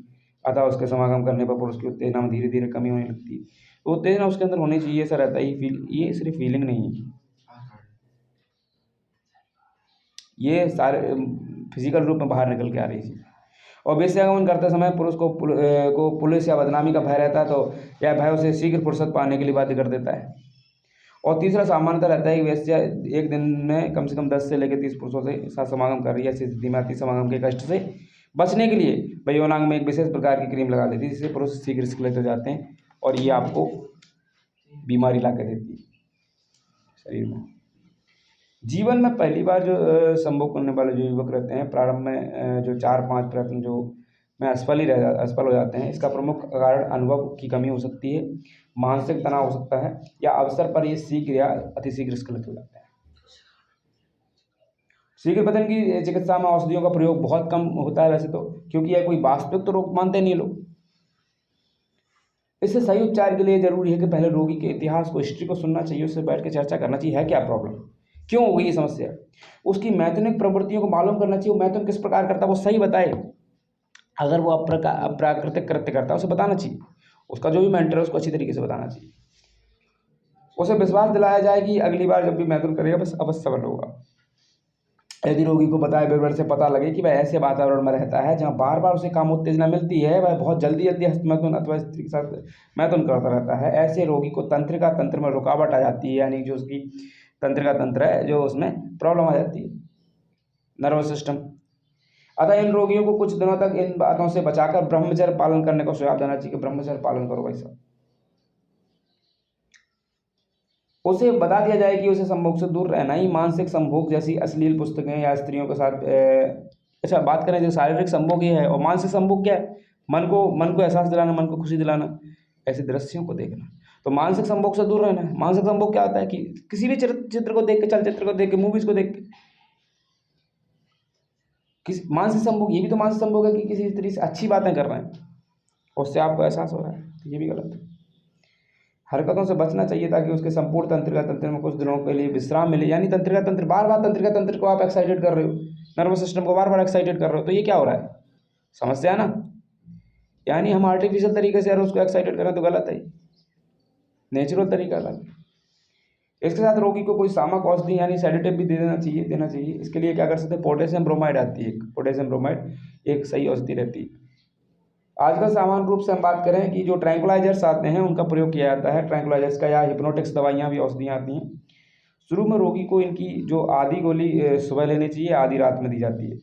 अतः उसके समागम करने पर पुरुष की उत्तेजना में धीरे धीरे कमी होने लगती है। तो उत्तेजना उसके अंदर होनी चाहिए, ऐसा रहता है। ये सिर्फ फीलिंग नहीं है, ये सारे फिजिकल रूप में बाहर निकल के आ रही चीज़। और वैश्यागमन करते समय पुरुष को पुलिस या बदनामी का भय रहता है, तो यह भय उसे शीघ्र फुर्सत पाने के लिए बाध्य कर देता है। और तीसरा सामान्यतः रहता है कि वैश्या एक दिन में कम से कम 10 से लेकर 30 पुरुषों से साथ समागम कर रही है। ऐसी स्थिति में अति समागम के कष्ट से बचने के लिए वह यौनांग में एक विशेष प्रकार की क्रीम लगा लेती है, जिससे पुरुष शीघ्र स्खलित हो जाते हैं। और ये आपको बीमारी ला के देती है शरीर में। जीवन में पहली बार जो संभोग करने वाले जो युवक रहते हैं, प्रारंभ में जो 4-5 प्रयत्न जो में असफल हो जाते हैं। इसका प्रमुख कारण अनुभव की कमी हो सकती है, मानसिक तनाव हो सकता है, या अवसर पर ये शीघ्र या अतिशीघ्र स्खलित हो जाते हैं। शीघ्र पतन की चिकित्सा में औषधियों का प्रयोग बहुत कम होता है वैसे तो, क्योंकि यह कोई वास्तविक तो रोग मानते नहीं लोग। इससे सही उपचार के लिए जरूरी है कि पहले रोगी के इतिहास को, हिस्ट्री को सुनना चाहिए, उससे बैठ के चर्चा करना चाहिए, है क्या प्रॉब्लम, क्यों हो गई ये समस्या, उसकी मैथुनिक प्रवृत्तियों को मालूम करना चाहिए, वो मैथुन किस प्रकार करता है वो सही बताए। अगर वो अप्राकृतिक कृत्य करता है उसे बताना चाहिए, उसका जो भी मेंटर है उसको अच्छी तरीके से बताना चाहिए, उसे विश्वास दिलाया जाए कि अगली बार जब भी मैथुन करेगा बस अवश्य सफल होगा। यदि रोगी को बताए विवरण से पता लगे कि वह ऐसे वातावरण में रहता है जहाँ बार बार उसे कामोत्तेजना मिलती है, वह बहुत जल्दी जल्दी हस्तमैथुन अथवा स्त्री के साथ मैथुन करता रहता है, ऐसे रोगी को तंत्रिका तंत्र में रुकावट आ जाती है, यानी जो उसकी तंत्रिका तंत्र है जो उसमें प्रॉब्लम आ जाती है, नर्वस सिस्टम। अतः इन रोगियों को कुछ दिनों तक इन बातों से बचाकर ब्रह्मचर्य पालन करने का सुझाव देना चाहिए कि ब्रह्मचर्य पालन करो भाई साहब। उसे बता दिया जाए कि उसे संभोग से दूर रहना ही, मानसिक संभोग जैसी अश्लील पुस्तकें या स्त्रियों के साथ अच्छा बात करें जो शारीरिक संभोग ये है, और मानसिक संभोग क्या है, मन को एहसास दिलाना, मन को खुशी दिलाना, ऐसे दृश्यों को देखना। तो मानसिक संभोग से दूर रहना है। मानसिक संभोग क्या होता है कि किसी भी चित्र को देख के, चलचित्र को देख के, मूवीज को देख के, किसी मानसिक संभोग, ये भी तो मानसिक संभोग है कि किसी स्त्री से अच्छी बातें कर रहे हैं, उससे आपको एहसास हो रहा है, तो ये भी गलत है। हरकतों से बचना चाहिए ताकि उसके संपूर्ण तंत्रिका तंत्र में कुछ दिनों के लिए विश्राम मिले। यानी तंत्रिका तंत्र, बार बार तंत्रिका तंत्र को आप एक्साइटेड कर रहे हो, नर्वस सिस्टम को बार बार एक्साइटेड कर रहे हो, तो ये क्या हो रहा है, समस्या है ना। यानी हम आर्टिफिशियल तरीके से अगर उसको एक्साइटेड करें तो गलत है, नेचुरल तरीका अलग। इसके साथ रोगी को कोई सामक औषधि यानी सेडेटिव भी देना चाहिए। इसके लिए क्या कर सकते हैं, पोटेशियम ब्रोमाइड आती है, पोटेशियम ब्रोमाइड एक सही औषधि रहती है। आजकल सामान्य रूप से हम बात करें कि जो ट्रैंकुलाइजर्स आते हैं उनका प्रयोग किया जाता है, ट्रैंकुलाइजर्स का, या हिप्नोटिक्स दवाइयाँ भी औषधियाँ आती हैं। शुरू में रोगी को इनकी जो आधी गोली सुबह लेनी चाहिए, आधी रात में दी जाती है।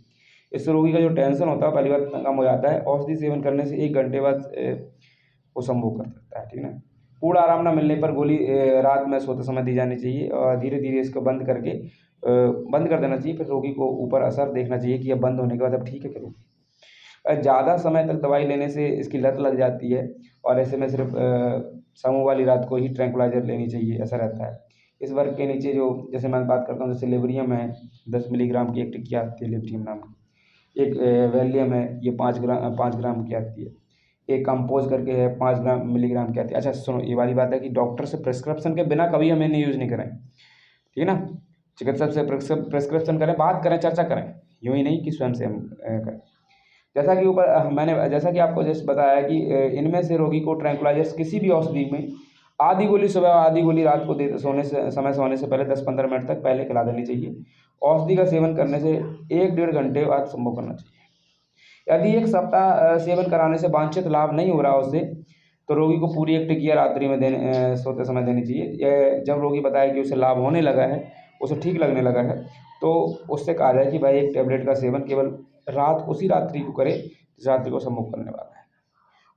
इससे रोगी का जो टेंशन होता है पहली बार कम हो जाता है। औषधि सेवन करने से 1 घंटे बाद वो संभोग कर सकता है, ठीक है ना। पूर्ण आराम न मिलने पर गोली रात में सोते समय दी जानी चाहिए, और धीरे धीरे इसको बंद कर देना चाहिए। फिर रोगी को ऊपर असर देखना चाहिए कि अब बंद होने के बाद अब ठीक है करो। ज़्यादा समय तक दवाई लेने से इसकी लत लग जाती है, और ऐसे में सिर्फ समूह वाली रात को ही ट्रैंकुलाइजर लेनी चाहिए, ऐसा रहता है। इस वर्ग के नीचे जो, जैसे मैं बात करता हूँ, जैसे लिब्रियम है, 10 मिलीग्राम की एक टिक्की आती है लिब्रियम नाम की, एक वैलियम है, ये 5 ग्राम की आती है, एक कंपोज करके है 5 मिलीग्राम की आती है। अच्छा सुनो, ये वाली बात है कि डॉक्टर से प्रिस्क्रिप्शन के बिना कभी हमें नहीं यूज़ नहीं करें, ठीक है ना। चिकित्सक से प्रिस्क्रिप्शन करें, बात करें, चर्चा करें, यूँ ही नहीं कि स्वयं से हम करें। जैसा कि आपको जैसे बताया कि इनमें से रोगी को ट्रैंकुलाइजर्स किसी भी औषधि में आधी गोली सुबह और आधी गोली रात को सोने से पहले 10-15 मिनट तक पहले खिला देनी चाहिए। औषधि का सेवन करने से 1-1.5 घंटे बाद संभोग करना चाहिए। यदि 1 सप्ताह सेवन कराने से वांछित लाभ नहीं हो रहा उससे, तो रोगी को पूरी 1 टिकिया रात्रि में सोते समय देनी चाहिए। जब रोगी बताए कि उसे लाभ होने लगा है, उसे ठीक लगने लगा है, तो उससे कहा जाए कि भाई 1 टैबलेट का सेवन केवल उसी रात्रि को करे जिस रात्रि को संभोग करने वाला है,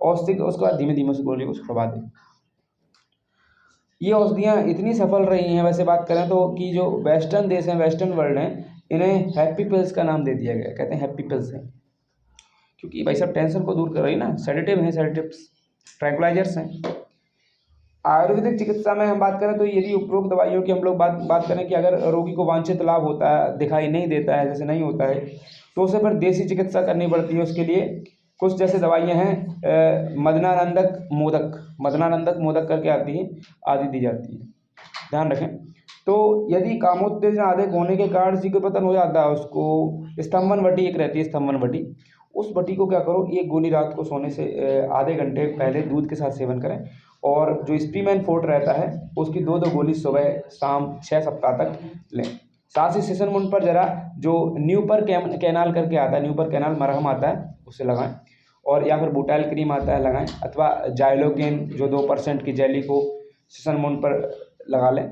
और उसके बाद धीमे धीमे उस गोली को छुड़वा दें। ये औषधियाँ इतनी सफल रही हैं वैसे बात करें तो, कि जो वेस्टर्न देश हैं, वेस्टर्न वर्ल्ड हैं, इन्हें हैप्पी पिल्स का नाम दे दिया गया, कहते हैं हैप्पी पिल्स हैं, क्योंकि भाई सब टेंशन को दूर कर रही ना, सेडेटिव हैं, सेडेटिव्स, ट्रैंकुलाइजर्स हैं। आयुर्वेदिक चिकित्सा में हम बात करें तो यदि उपरोक्त दवाइयों की हम लोग बात करें कि अगर रोगी को वांछित लाभ होता है, दिखाई नहीं देता है, जैसे नहीं होता है, तो उसे फिर देसी चिकित्सा करनी पड़ती है। उसके लिए कुछ जैसे दवाइयाँ हैं, मदनानंदक मोदक करके आती हैं, आदि दी जाती है, ध्यान रखें। तो यदि कामोत्तेजना अधिक होने के कारण शीघ्र पतन हो जाता है, उसको स्तंभन वटी एक रहती है, स्तंभन वटी, उस वटी को क्या करो, 1 गोली रात को सोने से आधे घंटे पहले दूध के साथ सेवन करें, और जो स्पीमैन फोर्ट रहता है उसकी 2-2 गोली सुबह शाम 6 सप्ताह तक लें। साथ ही सेशन मुंड पर जरा जो न्यूपर कैनाल करके आता है, न्यूपर कैनाल मरहम आता है, उसे लगाएं, और या फिर बुटाइल क्रीम आता है लगाएं, अथवा जाइलोकेन जो 2% की जेली को सेशन मुंड पर लगा लें।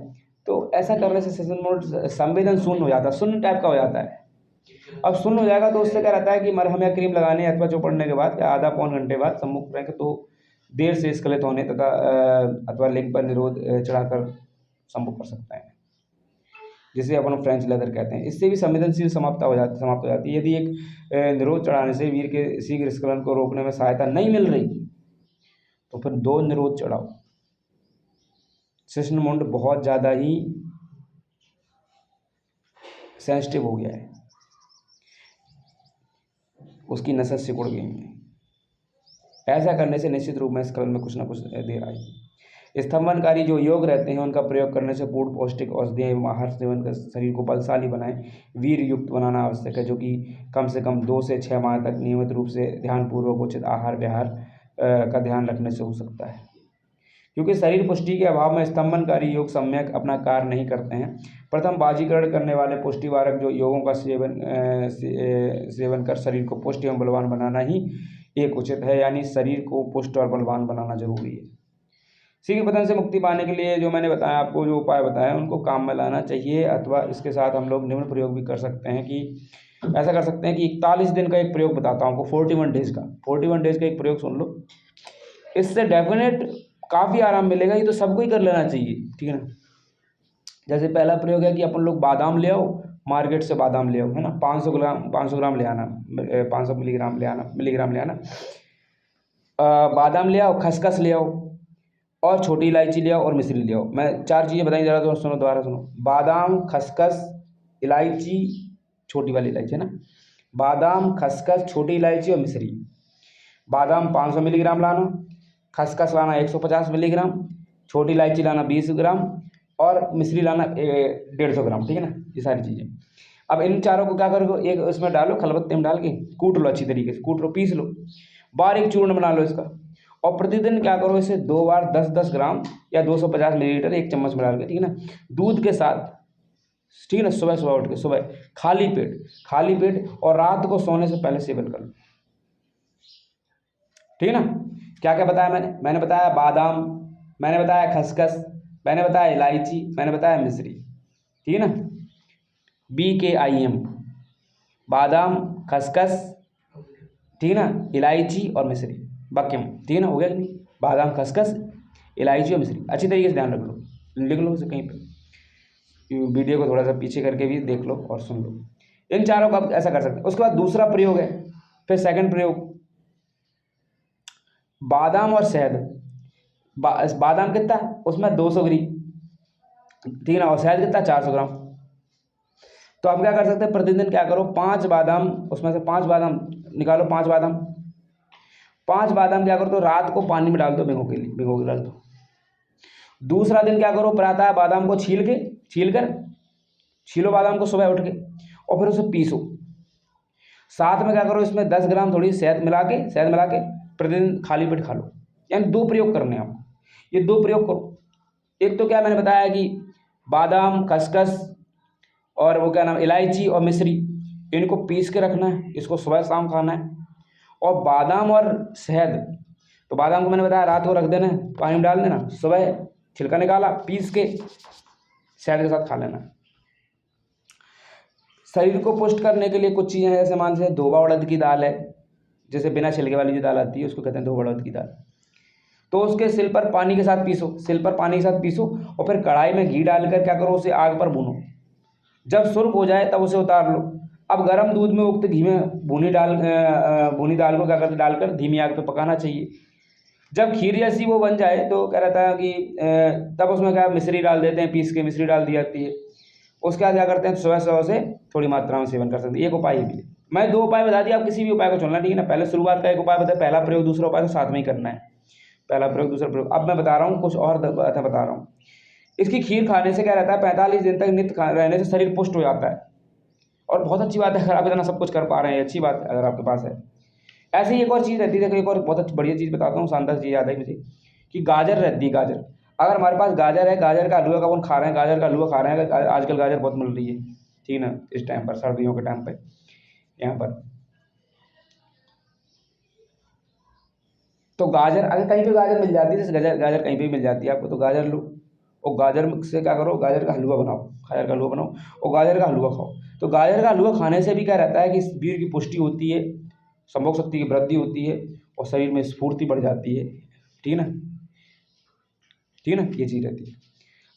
तो ऐसा करने से सेशन मुंड संवेदन शून्य हो जाता है, शून्य टाइप का हो जाता है। अब शून्य हो जाएगा तो उससे क्या रहता है कि मरहम या क्रीम लगाने अथवा चौपड़ने के बाद आधा पौन घंटे बाद सम्मुख करेंगे तो देर से स्खलित होने तथा अथवा लिंग पर निरोध चढ़ाकर संभव कर सकते हैं, जिसे अपन फ्रेंच लेदर कहते हैं। इससे भी संवेदनशील समाप्त हो जाती है। यदि एक निरोध चढ़ाने से वीर के शीघ्र स्खलन को रोकने में सहायता नहीं मिल रही तो फिर 2 निरोध चढ़ाओ। शिश्नमुंड बहुत ज़्यादा ही सेंसिटिव हो गया है, उसकी नसें सिकुड़ गई हैं। ऐसा करने से निश्चित रूप में स्खलन में कुछ ना कुछ देर आएगी। स्तंभनकारी जो योग रहते हैं उनका प्रयोग करने से पूर्ण पौष्टिक औषधियाँ एवं आहार सेवन कर शरीर को बलशाली बनाएं, वीर युक्त बनाना आवश्यक है, जो कि कम से कम 2 से 6 माह तक नियमित रूप से ध्यानपूर्वक उचित आहार विहार का ध्यान रखने से हो सकता है। क्योंकि शरीर पुष्टि के अभाव में स्तंभनकारी योग सम्यक अपना कार्य नहीं करते हैं। प्रथम बाजीकरण करने वाले पुष्टिवारक जो योगों का सेवन कर शरीर को पुष्ट एवं बलवान बनाना ही एक उचित है, यानी शरीर को पुष्ट और बलवान बनाना जरूरी है। शीघ्र पतन से मुक्ति पाने के लिए जो मैंने बताया आपको, जो उपाय बताया उनको काम में लाना चाहिए। अथवा इसके साथ हम लोग निम्न प्रयोग भी कर सकते हैं कि ऐसा कर सकते हैं कि 41 दिन का एक प्रयोग बताता हूँ आपको, 41 डेज का। 41 डेज का एक प्रयोग सुन लो, इससे डेफिनेट काफ़ी आराम मिलेगा। ये तो सबको ही कर लेना चाहिए, ठीक है ना। जैसे पहला प्रयोग है कि अपन लोग बादाम ले आओ, मार्केट से बादाम ले आओ, है ना। 500 ग्राम ले आना, 500 मिलीग्राम ले आना। बादाम ले आओ, खसखस ले आओ और छोटी इलायची ले आओ और मिश्री ले आओ। मैं 4 चीज़ें बताई, ज़रा तो सुनो, दोबारा सुनो। बादाम, खसखस, इलायची, छोटी वाली इलायची, है ना। बादाम, खसखस, छोटी इलायची और मिश्री। बादाम 500 मिलीग्राम लाना, खसखस लाना 150 मिलीग्राम, छोटी इलायची लाना 20 ग्राम और मिश्री लाना 150 ग्राम, ठीक है ना। ये सारी चीज़ें। अब इन चारों को क्या करो, एक उसमें डालो, खलबत्ते में डाल के कूट लो, अच्छी तरीके से कूट लो, पीस लो, बारीक चूर्ण बना लो इसका। और प्रतिदिन क्या करो, इसे 2 बार 10-10 ग्राम या 250 मिलीलीटर 1 चम्मच में डाल के, ठीक है ना, दूध के साथ, ठीक है ना, सुबह उठ के, सुबह खाली पेट और रात को सोने से पहले सेवन कर लो, ठीक है ना। क्या क्या बताया मैंने बताया बादाम, मैंने बताया खसखस, मैंने बताया इलायची, मैंने बताया मिश्री, ठीक है ना। BKIM, बादाम, खसखस, ठीक है ना, इलायची और मिश्री, बाकिम, ठीक है ना। हो गया कि नहीं, बादाम, खसखस, इलायची और मिश्री। अच्छी तरीके से ध्यान रख लो, लिख लो उसे कहीं पे, वीडियो को थोड़ा सा पीछे करके भी देख लो और सुन लो। इन चारों का ऐसा कर सकते हैं। उसके बाद दूसरा प्रयोग है, फिर सेकंड प्रयोग, बादाम और शहद। बादाम कितना, उसमें 200 ग्राम, ठीक है ना, और शहद कितना, 400 ग्राम। तो आप क्या कर सकते हैं, प्रतिदिन क्या करो, 5 बादाम, उसमें से 5 बादाम निकालो, 5 बादाम, 5 बादाम क्या करो, तो रात को पानी में डाल दो, भिगो के डाल दो। दूसरा दिन क्या करो, प्रातः बादाम को छीलो बादाम को सुबह उठ के, और फिर उसे पीसो। साथ में क्या करो, इसमें 10 ग्राम थोड़ी शहद मिला के प्रतिदिन खाली पेट खा लो। यानी 2 प्रयोग करने हैं आपको, ये 2 प्रयोग करो। एक तो क्या मैंने बताया कि बादाम, खसखस और वो क्या नाम, इलायची और मिश्री, इनको पीस के रखना है, इसको सुबह शाम खाना है। और बादाम और शहद, तो बादाम को मैंने बताया रात को रख देना है, पानी में डाल देना, सुबह छिलका निकाला, पीस के शहद के साथ खा लेना। शरीर को पुष्ट करने के लिए कुछ चीज़ें हैं, जैसे मान लीजिए धोबा उड़द की दाल है, जैसे बिना छिलके वाली जो दाल आती है उसको कहते हैं धोबा उड़द की दाल। तो उसके सिल पर पानी के साथ पीसो और फिर कढ़ाई में घी डालकर क्या करो, उसे आग पर भूनो। जब सुर्ख हो जाए तब उसे उतार लो। अब गर्म दूध में उक्त घी में भुनी दाल को क्या करते, डालकर धीमी आग पर पकाना चाहिए। जब खीर जैसी वो बन जाए तो क्या रहता है कि तब उसमें क्या मिश्री डाल देते हैं, पीस के मिश्री डाल दी जाती है। उसके बाद क्या करते हैं, सुबह से थोड़ी मात्रा में सेवन कर सकते हैं। एक उपाय ये भी है। मैं 2 उपाय बता दिए, आप किसी भी उपाय को चुनना, ठीक है ना। पहले शुरुआत का एक उपाय बताया, पहला प्रयोग, दूसरा उपाय तो साथ में ही करना है, पहला प्रयोग दूसरा प्रयोग। अब मैं बता रहा हूँ कुछ और बातें बता रहा हूँ। इसकी खीर खाने से क्या रहता है, 45 दिन तक नित्य रहने से शरीर पुष्ट हो जाता है। और बहुत अच्छी बात है, अगर आप इतना सब कुछ कर पा रहे हैं, अच्छी बात है अगर आपके पास है। ऐसे ही एक और चीज़ रहती है, देखो एक और बहुत बढ़िया चीज़ बताता हूँ, शानदार चीज़ याद है मुझे, कि गाजर रहती है। गाजर, अगर हमारे पास गाजर है, गाजर का हलवा का अपन खा रहे हैं, गाजर का हलवा खा रहे हैं, आजकल गाजर बहुत मिल रही है, ठीक है ना, इस टाइम पर, सर्दियों के टाइम पर यहाँ पर। तो गाजर अगर कहीं पे गाजर मिल जाती है, जैसे गाजर कहीं पे भी मिल जाती है आपको, तो गाजर लो और गाजर से क्या करो, गाजर का हलवा बनाओ और गाजर का हलवा खाओ। तो गाजर का हलवा खाने से भी क्या रहता है कि वीर की पुष्टि होती है, संभोग शक्ति की वृद्धि होती है और शरीर में स्फूर्ति बढ़ जाती है। ठीक है ना, ठीक है ना, ये चीज़ रहती है।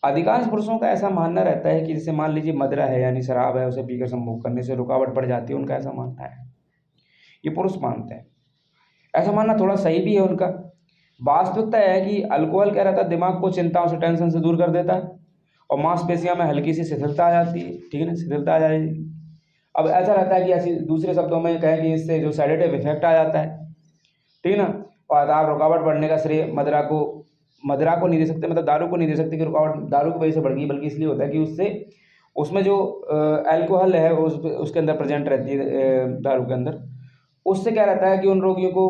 अधिकांश पुरुषों का ऐसा मानना रहता है कि जैसे मान लीजिए मदिरा है यानी शराब है, उसे पीकर संभोग करने से रुकावट पड़ जाती है, उनका ऐसा मानना है, ये पुरुष मानते हैं। ऐसा मानना थोड़ा सही भी है उनका। वास्तविकता है कि अल्कोहल क्या रहता है, दिमाग को चिंताओं से, टेंशन से दूर कर देता है और मांसपेशियों में हल्की सी शिथिलता आ जाती है, ठीक है ना, शिथिलता आ जाएगी। अब ऐसा रहता है कि ऐसी दूसरे शब्दों में कहें कि इससे जो सेडेटिव इफेक्ट आ जाता है, ठीक है ना, और आप रुकावट बढ़ने का श्रेय मदिरा को नहीं दे सकते, मतलब दारू को नहीं दे सकते कि रुकावट दारू की वजह से बढ़ गई, बल्कि इसलिए होता है कि उससे उसमें जो अल्कोहल है उसके अंदर प्रेजेंट रहती है, दारू के अंदर। उससे क्या रहता है कि उन रोगियों को,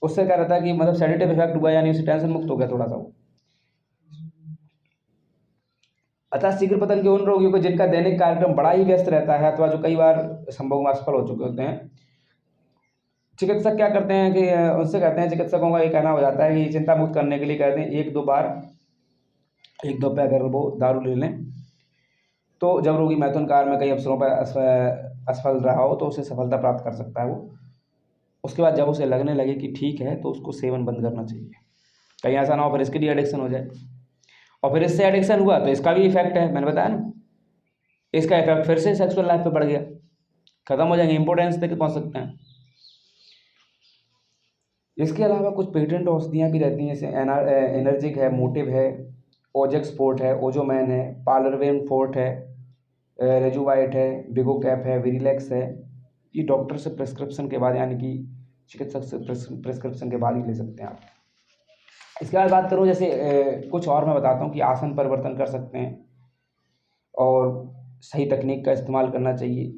उससे क्या रहता है कि मतलब सेडेटिव इफेक्ट हुआ, यानी उससे टेंशन मुक्त हो गया थोड़ा सा वो। अतः शीघ्र पतन के उन रोगियों को जिनका दैनिक कार्यक्रम बड़ा ही व्यस्त रहता है अथवा जो कई बार संभोग में असफल हो चुके होते हैं, चिकित्सक क्या करते हैं कि उनसे कहते हैं, चिकित्सकों का ये कहना हो जाता है कि चिंता मुक्त करने के लिए कहते हैं एक दो पे अगर वो दारू ले लें तो जब रोगी मैथुन काल में कई अवसरों पर असफल रहा हो तो उसे सफलता प्राप्त कर सकता है वो। उसके बाद जब उसे लगने लगे कि ठीक है तो उसको सेवन बंद करना चाहिए, कहीं ऐसा ना हो फिर इसके लिए एडिक्शन हो जाए, और फिर इससे एडिक्शन हुआ तो इसका भी इफेक्ट है, मैंने बताया ना, इसका इफेक्ट फिर से सेक्सुअल लाइफ पे बढ़ गया, खत्म हो जाएंगे, इंपोर्टेंस तक पहुंच सकते हैं। इसके अलावा कुछ पेटेंट औषधियाँ भी रहती हैं, जैसे एनर्जिक है, मोटिव है, ओजेक्स फोर्ट है, ओजोमैन है, पालरवेन फोर्ट है, रेजुवाइट है, बिगो कैप है, विरिलैक्स है। ये डॉक्टर से प्रेस्क्रिप्शन के बाद, यानी कि चिकित्सक से प्रेस्क्रिप्शन के बाद ही ले सकते हैं आप। इसके बाद बात करूँ जैसे कुछ और मैं बताता हूँ कि आसन परिवर्तन कर सकते हैं और सही तकनीक का इस्तेमाल करना चाहिए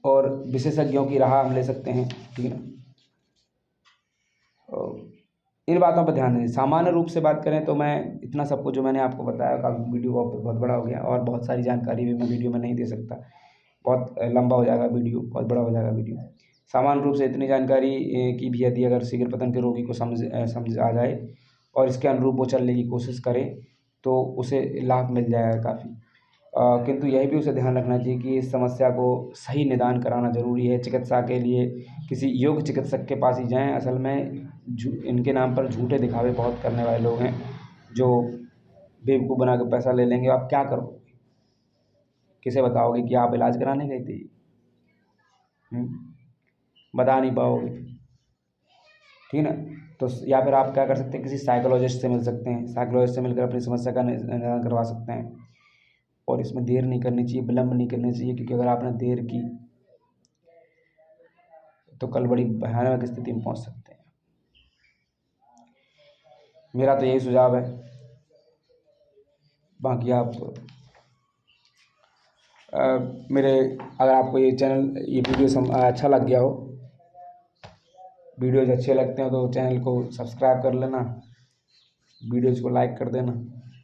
और विशेषज्ञों की राह हम ले सकते हैं, ठीक है ना। इन बातों पर ध्यान दें। सामान्य रूप से बात करें तो मैं इतना सब कुछ जो मैंने आपको बताया, काफ़ी वीडियो बहुत बड़ा हो गया और बहुत सारी जानकारी भी मैं वीडियो में नहीं दे सकता, बहुत लंबा हो जाएगा वीडियो, बहुत बड़ा हो जाएगा वीडियो। सामान्य रूप से इतनी जानकारी की भी यदि अगर शीघ्र पतन के रोगी को समझ आ जाए और इसके अनुरूप वो चलने की कोशिश करे तो उसे लाभ मिल जाएगा काफ़ी। किंतु यही भी उसे ध्यान रखना चाहिए कि इस समस्या को सही निदान कराना ज़रूरी है। चिकित्सा के लिए किसी योग्य चिकित्सक के पास ही जाएँ। असल में इनके नाम पर झूठे दिखावे बहुत करने वाले लोग हैं जो बेवकूफ़ बना के पैसा ले लेंगे। आप क्या करोगे, किसे बताओगे कि आप इलाज कराने गए थे? बता नहीं पाओगे, ठीक है ना। तो या फिर आप क्या कर सकते हैं, किसी साइकोलॉजिस्ट से मिल सकते हैं, साइकोलॉजिस्ट से मिलकर अपनी समस्या का निदान करवा सकते हैं। और इसमें देर नहीं करनी चाहिए, विलम्ब नहीं करनी चाहिए, क्योंकि अगर आपने देर की तो कल बड़ी भयानक स्थिति में पहुंच सकते हैं। मेरा तो यही सुझाव है। बाकी आप अगर आपको ये चैनल, ये वीडियो अच्छा लग गया हो, वीडियोज़ अच्छे लगते हैं तो चैनल को सब्सक्राइब कर लेना, वीडियोज़ को लाइक कर देना,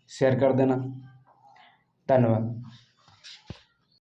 शेयर कर देना। धन्यवाद।